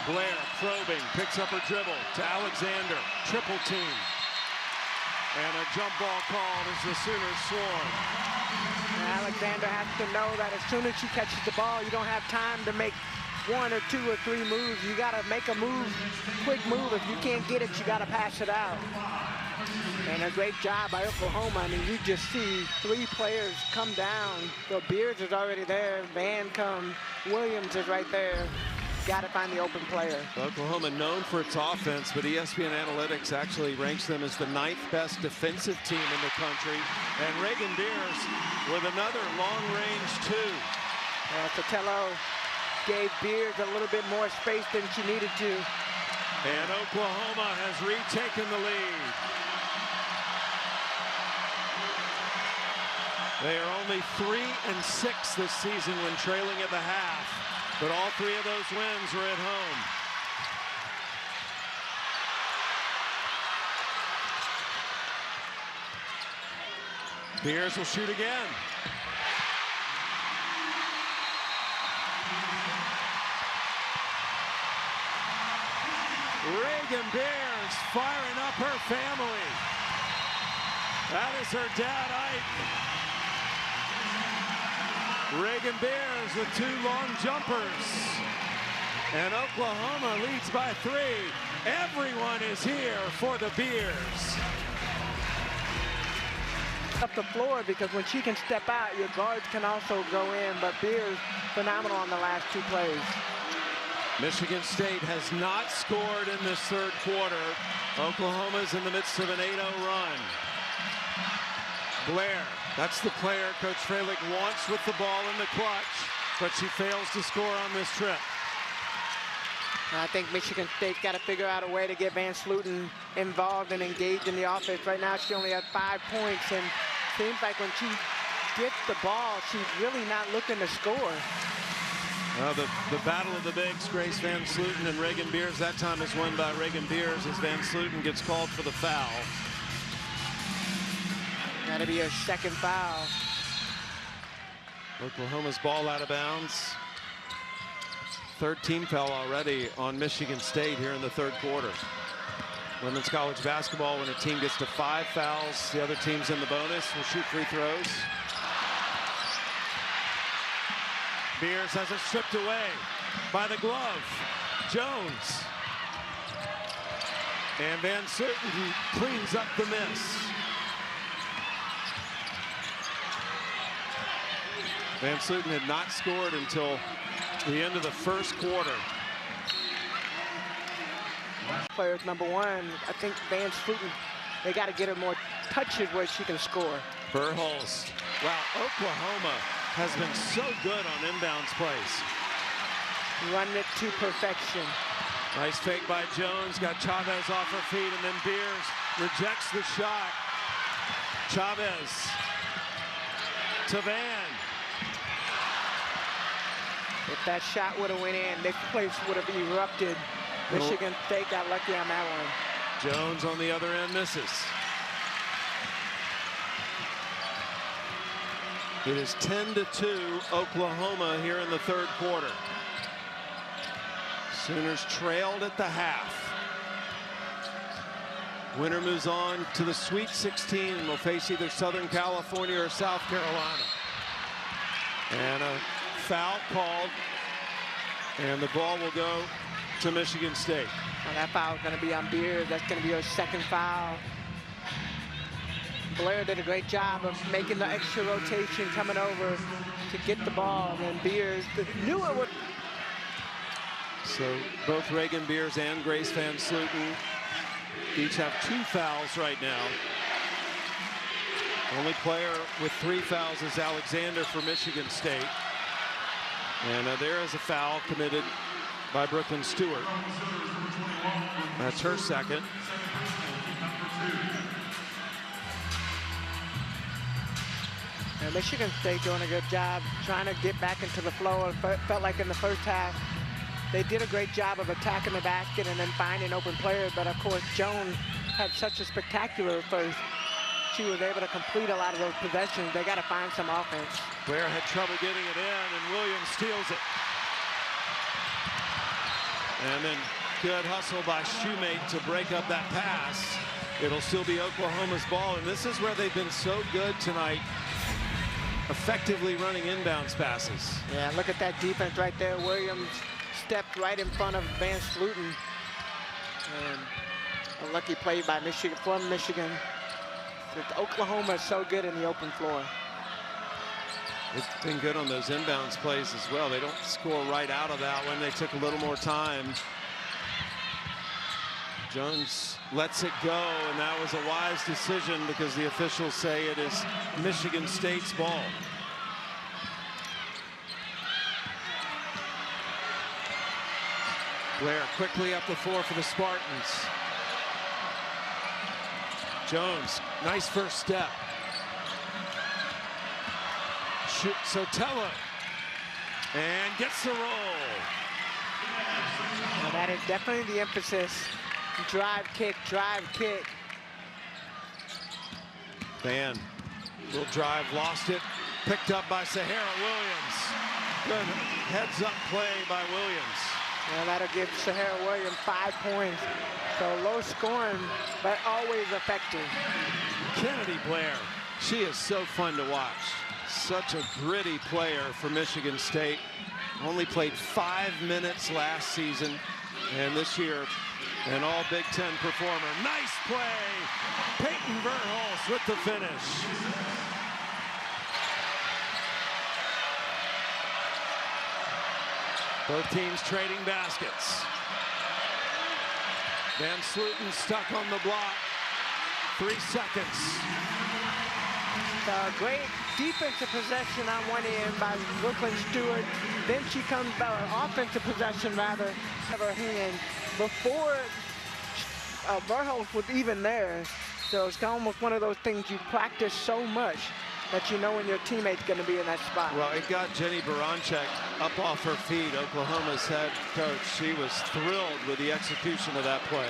Blair probing, picks up her dribble to Alexander, triple team. And a jump ball called as the Sooners swarm. Alexander has to know that as soon as she catches the ball, you don't have time to make 1 or 2 or 3 moves. You got to make a move, quick move. If you can't get it, you got to pass it out. And a great job by Oklahoma. I mean, you just see 3 players come down. So Beards is already there. Van comes. Williams is right there. got to find the open player. Oklahoma known for its offense, but ESPN Analytics actually ranks them as the 9th best defensive team in the country. And Reagan Beers with another long-range 2. Sotelo gave Beers a little bit more space than she needed to. And Oklahoma has retaken the lead. They are only 3-6 this season when trailing at the half, but all 3 of those wins were at home. Beers will shoot again. Reagan Beers firing up her family. That is her dad, Ike. Reagan Beers with 2 long jumpers. And Oklahoma leads by 3. Everyone is here for the Beers. Up the floor, because when she can step out, your guards can also go in, but Beers phenomenal on the last 2 plays. Michigan State has not scored in this 3rd quarter. Oklahoma's in the midst of an 8-0 run. Blair, that's the player Coach Freilich wants with the ball in the clutch, but she fails to score on this trip. I think Michigan State's got to figure out a way to get Van Sluten involved and engaged in the offense. Right now, she only has 5 points, and seems like when she gets the ball, she's really not looking to score. Well, the battle of the bigs, Grace Van Sluten and Reagan Beers, that time is won by Reagan Beers as Van Sluten gets called for the foul. That'll be her 2nd foul. Oklahoma's ball out of bounds. 3rd team foul already on Michigan State here in the 3rd quarter. Women's college basketball, when a team gets to 5 fouls, the other team's in the bonus, will shoot free throws. Beers has it stripped away by the glove. Jones. And Van Sluten cleans up the miss. Van Sluten had not scored until the end of the 1st quarter. Players number 1, I think Van Sluten, they got to get her more touches where she can score. Burholz. Wow, Oklahoma has been so good on inbounds plays. Running it to perfection. Nice fake by Jones, got Chavez off her feet, and then Beers rejects the shot. Chavez to Van. If that shot would have went in, this place would have erupted. Michigan State got lucky on that one. Jones on the other end misses. It is 10-2 Oklahoma here in the 3rd quarter. Sooners trailed at the half. Winner moves on to the Sweet 16 and will face either Southern California or South Carolina. And a foul called, and the ball will go to Michigan State. Well, that foul is going to be on Beers. That's going to be her 2nd foul. Blair did a great job of making the extra rotation, coming over to get the ball, and Beers knew it would. So both Reagan Beers and Grace Van Sluten each have 2 fouls right now. Only player with 3 fouls is Alexander for Michigan State. And there is a foul committed by Brooklyn Stewart. That's her 2nd. And Michigan State doing a good job trying to get back into the flow. It felt like in the 1st half, they did a great job of attacking the basket and then finding open players. But of course, Jones had such a spectacular first. She was able to complete a lot of those possessions. They got to find some offense. Blair had trouble getting it in, and Williams steals it. And then good hustle by Shoemate to break up that pass. It'll still be Oklahoma's ball, and this is where they've been so good tonight, effectively running inbounds passes. Yeah, look at that defense right there. Williams stepped right in front of Van Sluten. And a lucky play by Michigan, from Michigan. Oklahoma is so good in the open floor. They've been good on those inbounds plays as well. They don't score right out of that one. They took a little more time. Jones lets it go, and that was a wise decision because the officials say it is Michigan State's ball. Blair quickly up the floor for the Spartans. Jones, nice first step. Sotelo, and gets the roll. Well, that is definitely the emphasis. Drive, kick, drive, kick. Van will drive, lost it, picked up by Sahara Williams. Good heads-up play by Williams. Well, that'll give Sahara Williams 5 points. So low scoring, but always effective. Kennedy Blair, she is so fun to watch. Such a gritty player for Michigan State. Only played 5 minutes last season, and this year an all Big Ten performer. Nice play. Peyton Verhulst with the finish. Both teams trading baskets. Van Sluten stuck on the block. 3 seconds. Great defensive possession on one end by Brooklyn Stewart. Then she comes back, offensive possession rather, of her hand before Verhulst was even there. So it's almost one of those things you practice so much that you know when your teammate's going to be in that spot. Well, it got Jenny Baranczyk up off her feet, Oklahoma's head coach. She was thrilled with the execution of that play.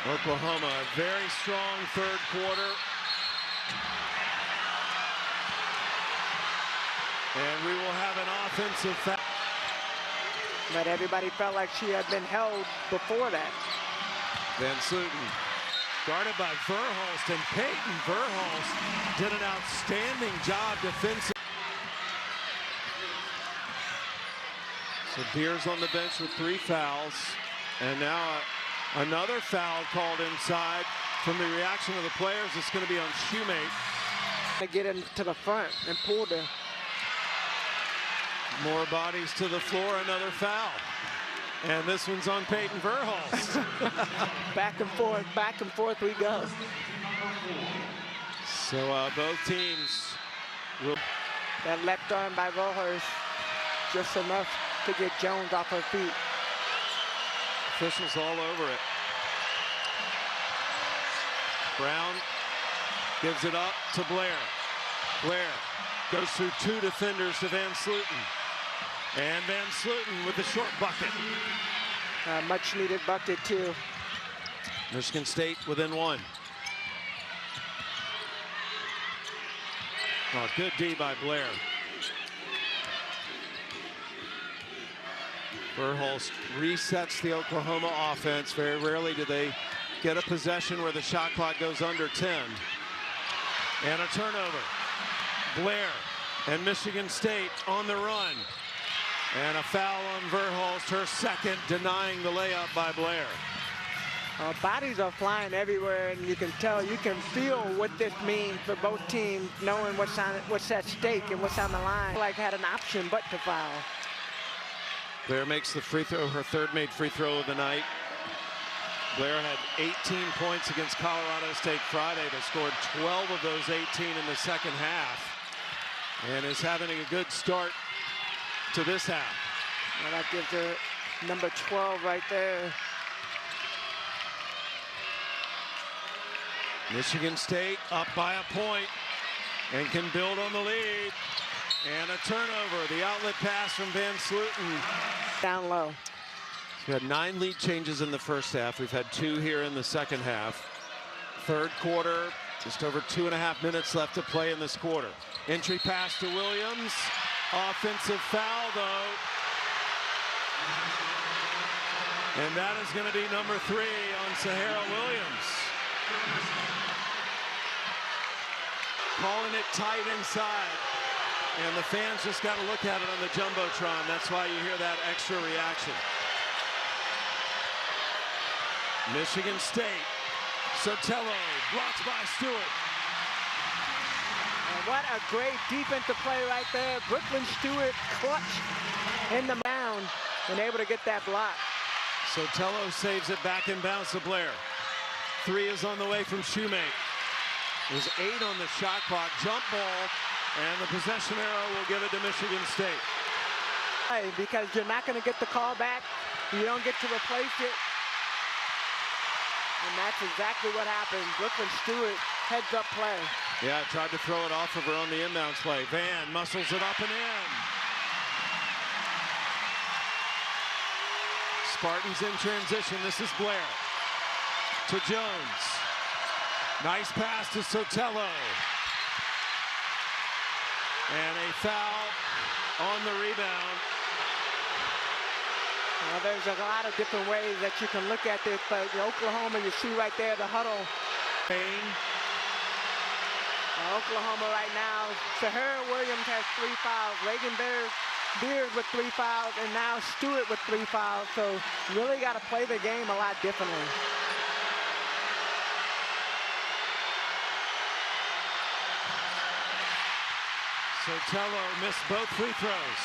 Oklahoma, a very strong third quarter. And we will have an offensive foul. But everybody felt like she had been held before that. Van Sluten guarded by Verhulst, and Peyton Verhulst did an outstanding job defensively. So Beers on the bench with 3 fouls, and now another foul called inside. From the reaction of the players, it's going to be on Shoemate. To get into the front and pull the. More bodies to the floor, another foul. And this one's on Peyton Verhulst. Back and forth we go. So both teams will. That left arm by Verhulst, just enough to get Jones off her feet. Officials all over it. Brown gives it up to Blair. Blair goes through 2 defenders to Van Sluten. And Van Sluten with the short bucket. Much needed bucket too. Michigan State within 1. Oh, good D by Blair. Verhulst resets the Oklahoma offense. Very rarely do they get a possession where the shot clock goes under 10. And a turnover. Blair and Michigan State on the run. And a foul on Verhulst, her second, denying the layup by Blair. Bodies are flying everywhere, and you can tell, you can feel what this means for both teams, knowing what's at stake and what's on the line. Like had an option but to foul. Blair makes the free throw, her third made free throw of the night. Blair had 18 points against Colorado State Friday, but scored 12 of those 18 in the second half, and is having a good start to this half. Well, that gives her number 12 right there. Michigan State up by a point and can build on the lead. And a turnover, the outlet pass from Van Sluten. Down low. We had 9 lead changes in the first half. We've had 2 here in the second half. Third quarter, just over 2.5 minutes left to play in this quarter. Entry pass to Williams. Offensive foul, though. And that is going to be number 3 on Sahara Williams. Calling it tight inside. And the fans just got to look at it on the Jumbotron. That's why you hear that extra reaction. Michigan State Sotelo blocked by Stewart. And what a great defensive play right there. Brooklyn Stewart clutch in the mound and able to get that block. Sotelo saves it back in bounds to Blair. 3 is on the way from Shoemate. There's 8 on the shot clock. Jump ball, and the possession arrow will give it to Michigan State. Because you're not going to get the call back. You don't get to replace it. And that's exactly what happened. Brooklyn Stewart heads up play. Yeah, tried to throw it off of her on the inbounds play. Van muscles it up and in. Spartans in transition. This is Blair to Jones. Nice pass to Sotelo. And a foul on the rebound. Well, there's a lot of different ways that you can look at this, but Oklahoma, you see right there the huddle. Oklahoma right now, Sahara Williams has 3 fouls. Reagan Beers with 3 fouls, and now Stewart with 3 fouls. So really got to play the game a lot differently. Sotelo missed both free throws.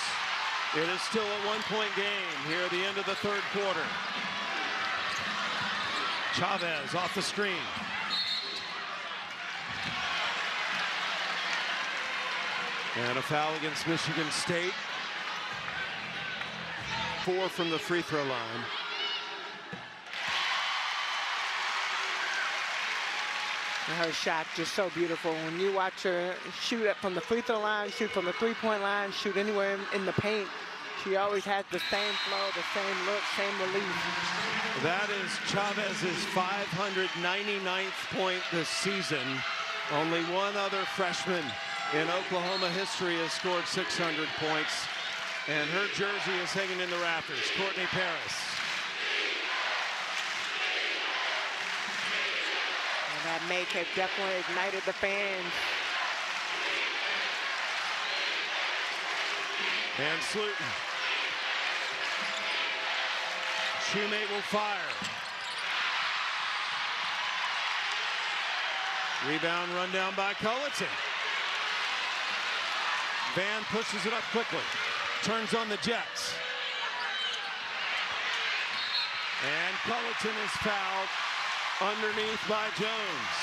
It is still a 1-point game here at the end of the 3rd quarter. Chavez off the screen. And a foul against Michigan State. 4 from the free throw line. Her shot just so beautiful. When you watch her shoot it from the free throw line, shoot from the 3-point line, shoot anywhere in the paint, she always has the same flow, the same look, same release. That is Chavez's 599th point this season. Only one other freshman in Oklahoma history has scored 600 points, and her jersey is hanging in the rafters. Courtney Paris. And that make has definitely ignited the fans. And Slutin. Shoemate will fire. Rebound run down by Culleton. Van pushes it up quickly. Turns on the Jets. And Culleton is fouled underneath by Jones.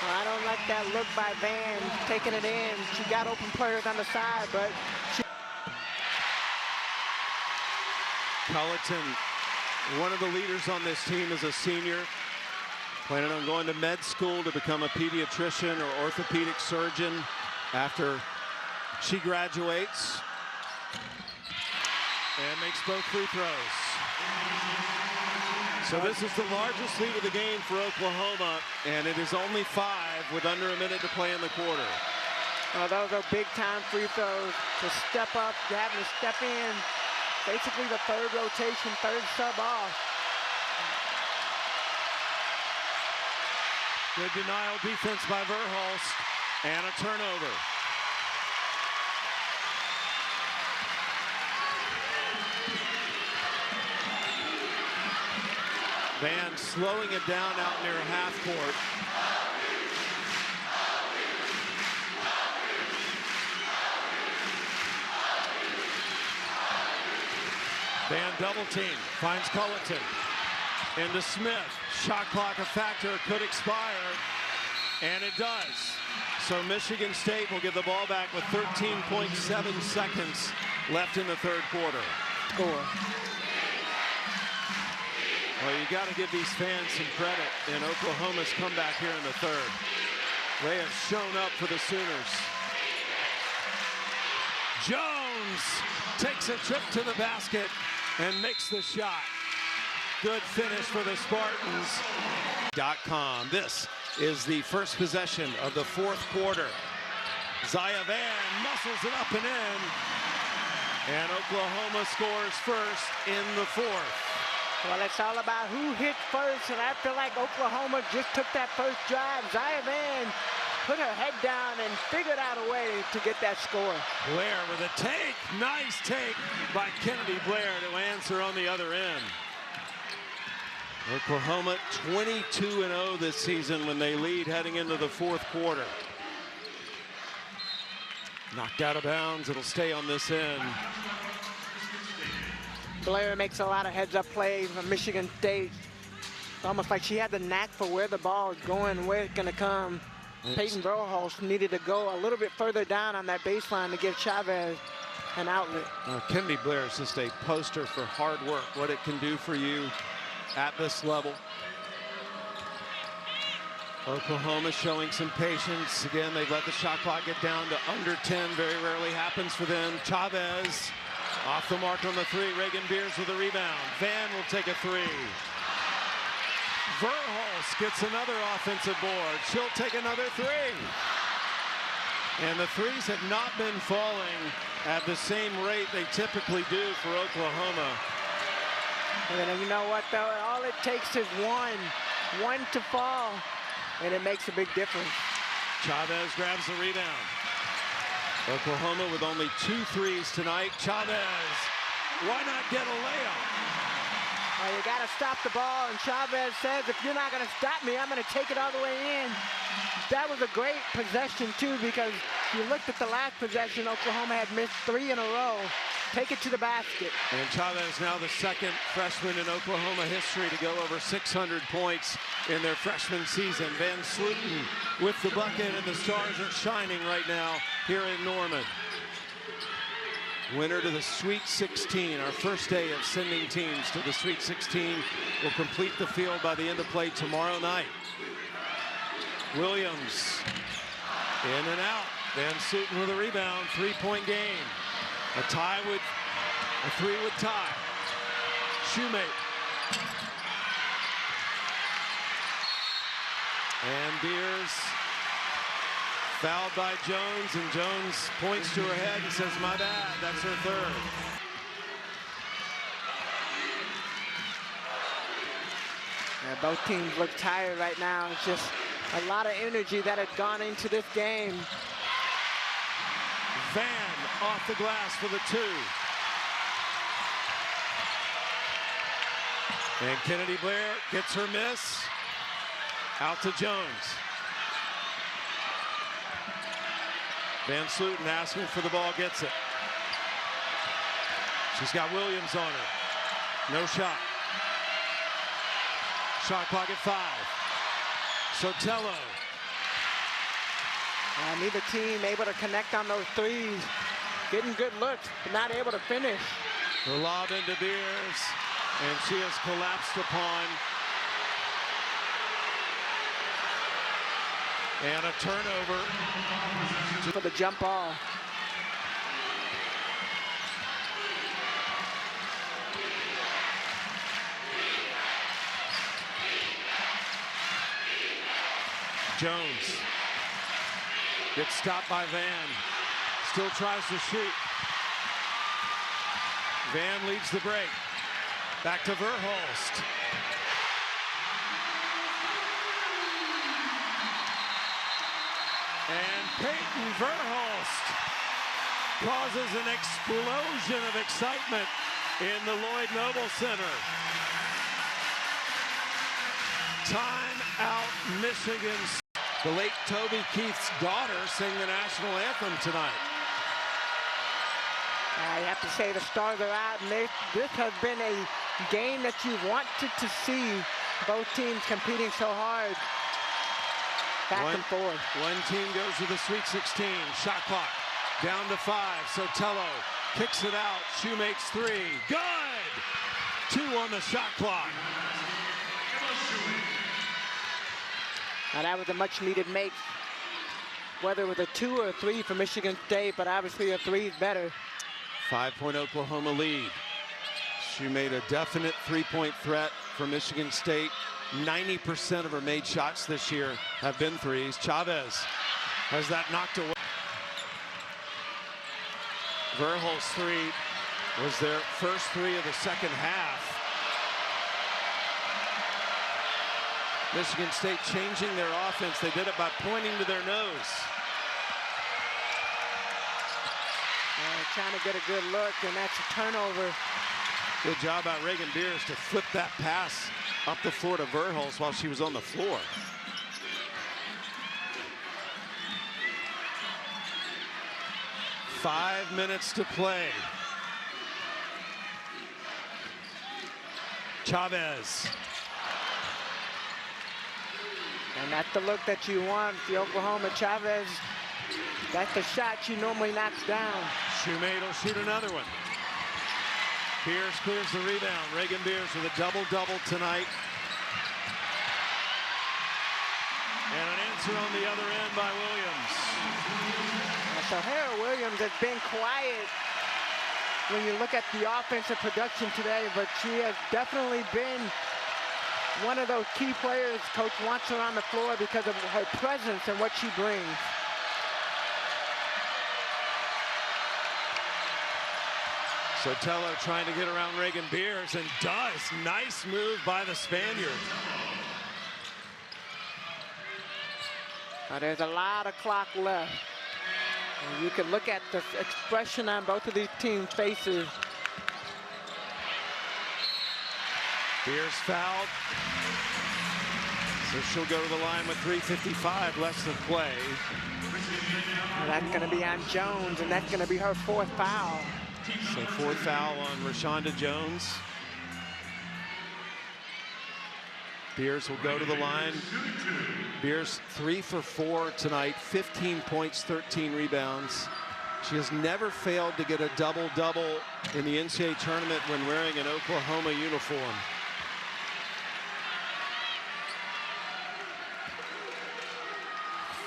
Well, I don't like that look by Van, taking it in. She got open players on the side, but she... Culleton, one of the leaders on this team, is a senior. Planning on going to med school to become a pediatrician or orthopedic surgeon after she graduates. And makes both free throws. So this is the largest lead of the game for Oklahoma, and it is only 5 with under a minute to play in the quarter. Those are big-time free throws. To step up, you're having to step in. Basically the 3rd rotation, 3rd sub off. Good denial defense by Verhulst, and a turnover. Van slowing it down out near half court. Van double team, finds Culleton. Into Smith. Shot clock a factor, could expire, and it does. So Michigan State will get the ball back with 13.7 seconds left in the 3rd quarter. Score. Well, you got to give these fans some credit in Oklahoma's comeback here in the 3rd. They have shown up for the Sooners. Jones takes a trip to the basket and makes the shot. Good finish for the Spartans. .com. This is the first possession of the 4th quarter. Zaya Van muscles it up and in. And Oklahoma scores first in the 4th. Well, it's all about who hit first, and I feel like Oklahoma just took that first drive. Zaya Van put her head down and figured out a way to get that score. Blair with a take. Nice take by Kennedy Blair to answer on the other end. Oklahoma 22-0 this season when they lead heading into the fourth quarter. Knocked out of bounds. It'll stay on this end. Blair makes a lot of heads-up plays from Michigan State. It's almost like she had the knack for where the ball is going, where it's going to come. Peyton Verhulst needed to go a little bit further down on that baseline to give Chavez an outlet. Kennedy Blair is just a poster for hard work, what it can do for you at this level. Oklahoma showing some patience. Again, they've let the shot clock get down to under 10. Very rarely happens for them. Chavez off the mark on the three. Reagan Beers with a rebound. Van will take a three. Verhulst gets another offensive board. She'll take another three. And the threes have not been falling at the same rate they typically do for Oklahoma. And you know what, though? All it takes is one to fall, and it makes a big difference. Chavez grabs the rebound. Oklahoma with only 2 threes tonight. Chavez, why not get a layup? Well, you got to stop the ball, and Chavez says, if you're not going to stop me, I'm going to take it all the way in. That was a great possession, too, because you looked at the last possession, Oklahoma had missed 3 in a row. Take it to the basket. And Chavez now the second freshman in Oklahoma history to go over 600 points in their freshman season. Van Sluten with the bucket, and the stars are shining right now here in Norman. Winner to the Sweet 16. Our first day of sending teams to the Sweet 16 will complete the field by the end of play tomorrow night. Williams in and out. Van Sluten with a rebound. 3-point game. A three would tie. Shoemate. And Beers fouled by Jones, and Jones points to her head and says, my bad, that's her third. Yeah, both teams look tired right now. It's just a lot of energy that had gone into this game. Van off the glass for the 2. And Kennedy Blair gets her miss. Out to Jones. Van Sluten asking for the ball, gets it. She's got Williams on her. No shot. Shot clock at 5. Sotelo. Neither team able to connect on those threes. Getting good looks, but not able to finish. The lob into Beers, and she has collapsed upon. And a turnover. For the jump ball. Jones gets stopped by Van. Still tries to shoot. Van leads the break. Back to Verhulst. And Peyton Verhulst causes an explosion of excitement in the Lloyd Noble Center. Time out, Michigan. The late Toby Keith's daughter sang the national anthem tonight. You have to say the stars are out, and this has been a game that you wanted to see. Both teams competing so hard. Back and forth. One team goes to the Sweet 16. Shot clock down to 5. Sotelo kicks it out. Shoe makes 3. Good! 2 on the shot clock. Now that was a much needed make. Whether it was a 2 or a 3 for Michigan State, but obviously a 3 is better. 5-point Oklahoma lead. She made a definite 3-point threat for Michigan State. 90% of her made shots this year have been threes. Chavez has that knocked away. Verhulst's 3 was their first 3 of the second half. Michigan State changing their offense. They did it by pointing to their nose. Trying to get a good look, and that's a turnover. Good job by Reagan Beers to flip that pass up the floor to Verhulst while she was on the floor. Five minutes to play. Chavez. And that's the look that you want, the Oklahoma. Chavez, that's the shot she normally knocks down. Shoemate will shoot another one. Beers clears the rebound. Reagan Beers with a double-double tonight. And an answer on the other end by Williams. So Hera Williams has been quiet when you look at the offensive production today, but she has definitely been one of those key players Coach wants her on the floor because of her presence and what she brings. Sotelo trying to get around Reagan Beers and does. Nice move by the Spaniard. Now there's a lot of clock left. And you can look at the expression on both of these teams' faces. Beers fouled. So she'll go to the line with 3:55 left to play. And that's going to be on Jones, and that's going to be her fourth foul. So fourth foul on Rashonda Jones. Beers will go to the line. Beers 3 for 4 tonight, 15 points, 13 rebounds. She has never failed to get a double-double in the NCAA tournament when wearing an Oklahoma uniform.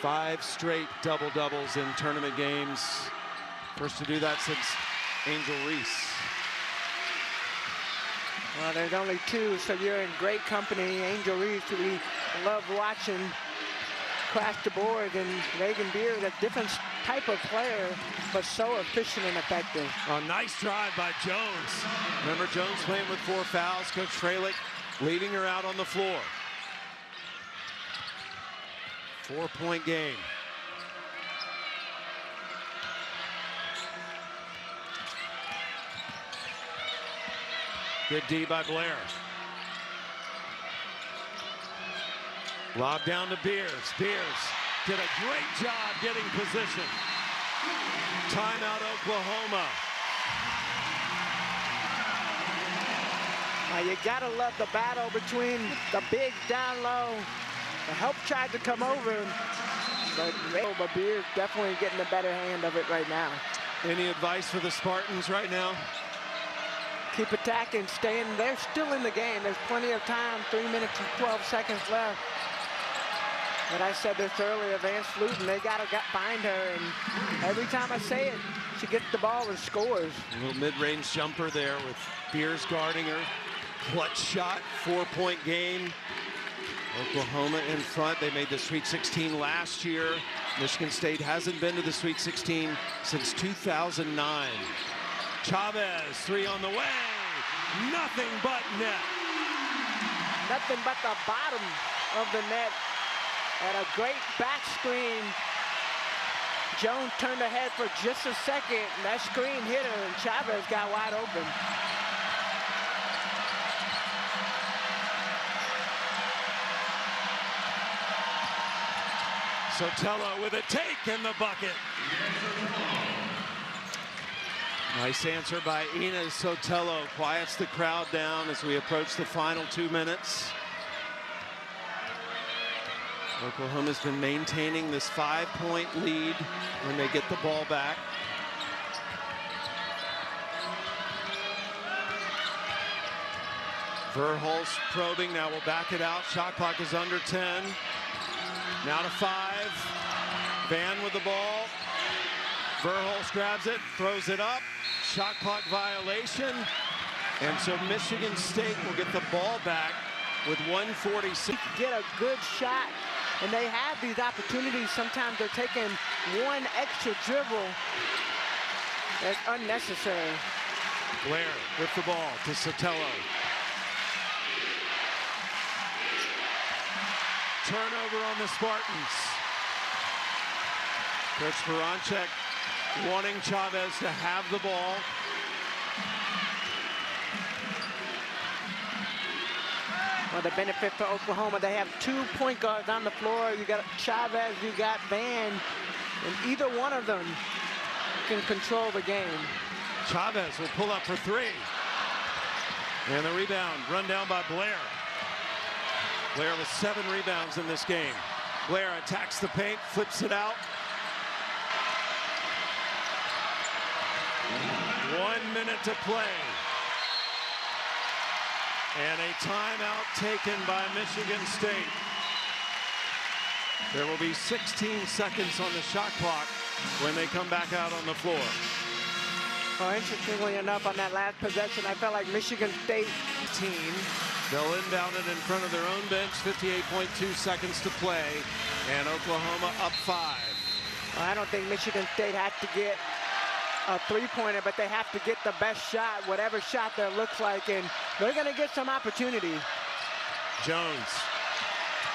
Five straight double-doubles in tournament games. First to do that since Angel Reese. Well, there's only two, so you're in great company. Angel Reese, who we love watching crash the board, and Reagan Beers, a different type of player, but so efficient and effective. A nice drive by Jones. Remember, Jones playing with 4 fouls. Coach Fralick leading her out on the floor. 4-point game. Good D by Blair. Lob down to Beers. Beers did a great job getting position. Timeout, Oklahoma. Now you gotta love the battle between the big down low. The help tried to come over, but Beers definitely getting the better hand of it right now. Any advice for the Spartans right now? Keep attacking, staying. They're still in the game. There's plenty of time, 3 minutes and 12 seconds left. But I said this earlier, Van Sluten, they gotta find her, and every time I say it, she gets the ball and scores. A little mid-range jumper there with Beers guarding her. Clutch shot, 4-point game. Oklahoma in front. They made the Sweet 16 last year. Michigan State hasn't been to the Sweet 16 since 2009. Chavez, 3 on the way. Nothing but net. Nothing but the bottom of the net. And a great back screen. Jones turned ahead for just a second, and that screen hit her, and Chavez got wide open. Sotelo with a take in the bucket. Nice answer by Ina Sotelo. Quiets the crowd down as we approach the final 2 minutes. Oklahoma's been maintaining this 5-point lead when they get the ball back. Verhulst probing, now we'll back it out. Shot clock is under 10. Now to 5. Van with the ball. Verhulst grabs it, throws it up. Shot clock violation. And so Michigan State will get the ball back with 1:46. Get a good shot, and they have these opportunities. Sometimes they're taking one extra dribble. That's unnecessary. Blair with the ball to Sotelo. Turnover on the Spartans. Coach Baranchek wanting Chavez to have the ball. Well, the benefit for Oklahoma, they have 2 point guards on the floor. You got Chavez, you got Van, and either one of them can control the game. Chavez will pull up for 3. And the rebound run down by Blair. Blair with 7 rebounds in this game. Blair attacks the paint, flips it out. 1 minute to play. And a timeout taken by Michigan State. There will be 16 seconds on the shot clock when they come back out on the floor. Well, interestingly enough, on that last possession, I felt like Michigan State team. They'll inbound it in front of their own bench, 58.2 seconds to play, and Oklahoma up 5. Well, I don't think Michigan State has to get a three-pointer, but they have to get the best shot, whatever shot that looks like, and they're going to get some opportunity. Jones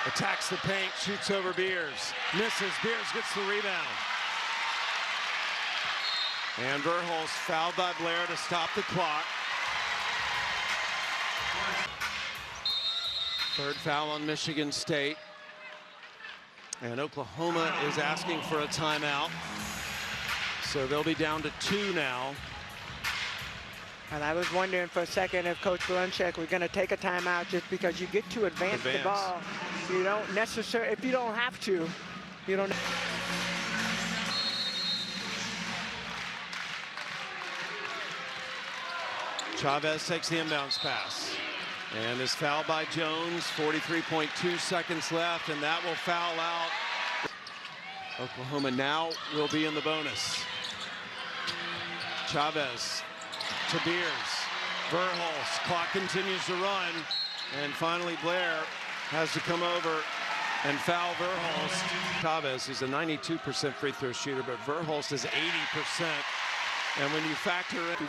attacks the paint, shoots over Beers, misses. Beers gets the rebound. And Verhulst fouled by Blair to stop the clock. Third foul on Michigan State. And Oklahoma is asking for a timeout. So they'll be down to 2 now. And I was wondering for a second if Coach Barunchek was going to take a timeout just because you get to advance the ball. You don't necessarily, if you don't have to, you don't. Chavez takes the inbounds pass and is fouled by Jones. 43.2 seconds left, and that will foul out. Oklahoma now will be in the bonus. Chavez to Beers. Verhulst, clock continues to run, and finally Blair has to come over and foul Verhulst. Chavez is a 92% free throw shooter, but Verhulst is 80%. And when you factor in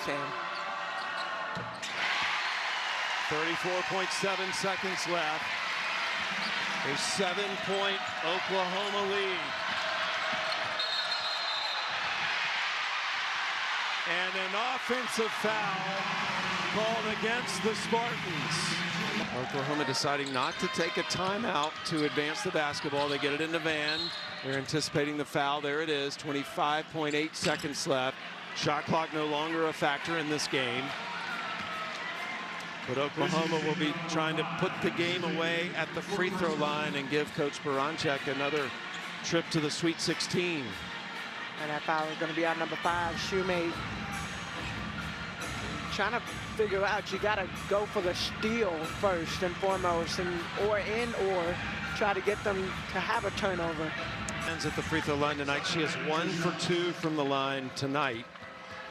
34.7 seconds left, a 7-point Oklahoma lead. And an offensive foul called against the Spartans. Oklahoma deciding not to take a timeout to advance the basketball. They get it into Van. They're anticipating the foul. There it is, 25.8 seconds left. Shot clock no longer a factor in this game. But Oklahoma will be trying to put the game away at the free throw line and give Coach Barunchek another trip to the Sweet 16. And that foul is going to be on number 5, Shoemate. Trying to figure out, you got to go for the steal first and foremost, and or try to get them to have a turnover. Ends at the free throw line tonight. She is 1 for 2 from the line tonight.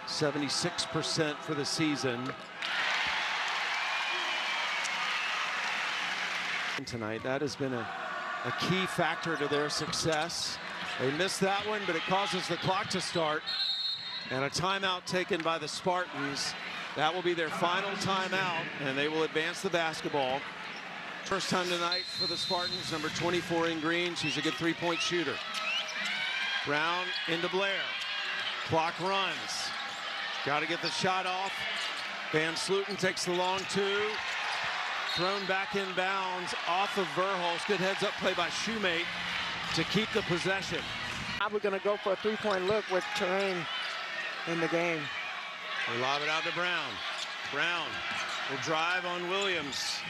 76% for the season. Tonight, that has been a key factor to their success. They missed that one, but it causes the clock to start. And a timeout taken by the Spartans. That will be their final timeout, and they will advance the basketball. First time tonight for the Spartans, number 24 in green. She's a good three-point shooter. Brown into Blair. Clock runs. Got to get the shot off. Van Sluten takes the long 2. Thrown back in bounds off of Verhulst. Good heads-up play by Shoemate to keep the possession. We're going to go for a three-point look with Terrain in the game. They lob it out to Brown. Brown will drive on Williams.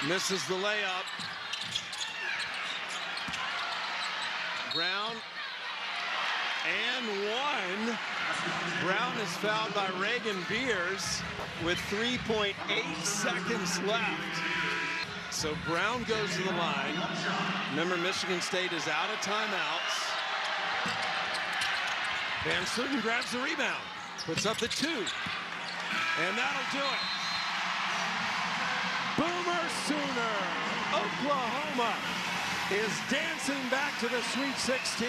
Misses the layup. Brown and 1. Brown is fouled by Reagan Beers with 3.8 seconds left. So Brown goes to the line. Remember, Michigan State is out of timeouts. Van Sluten grabs the rebound, puts up the 2, and that'll do it. Boomer Sooner, Oklahoma is dancing back to the Sweet 16.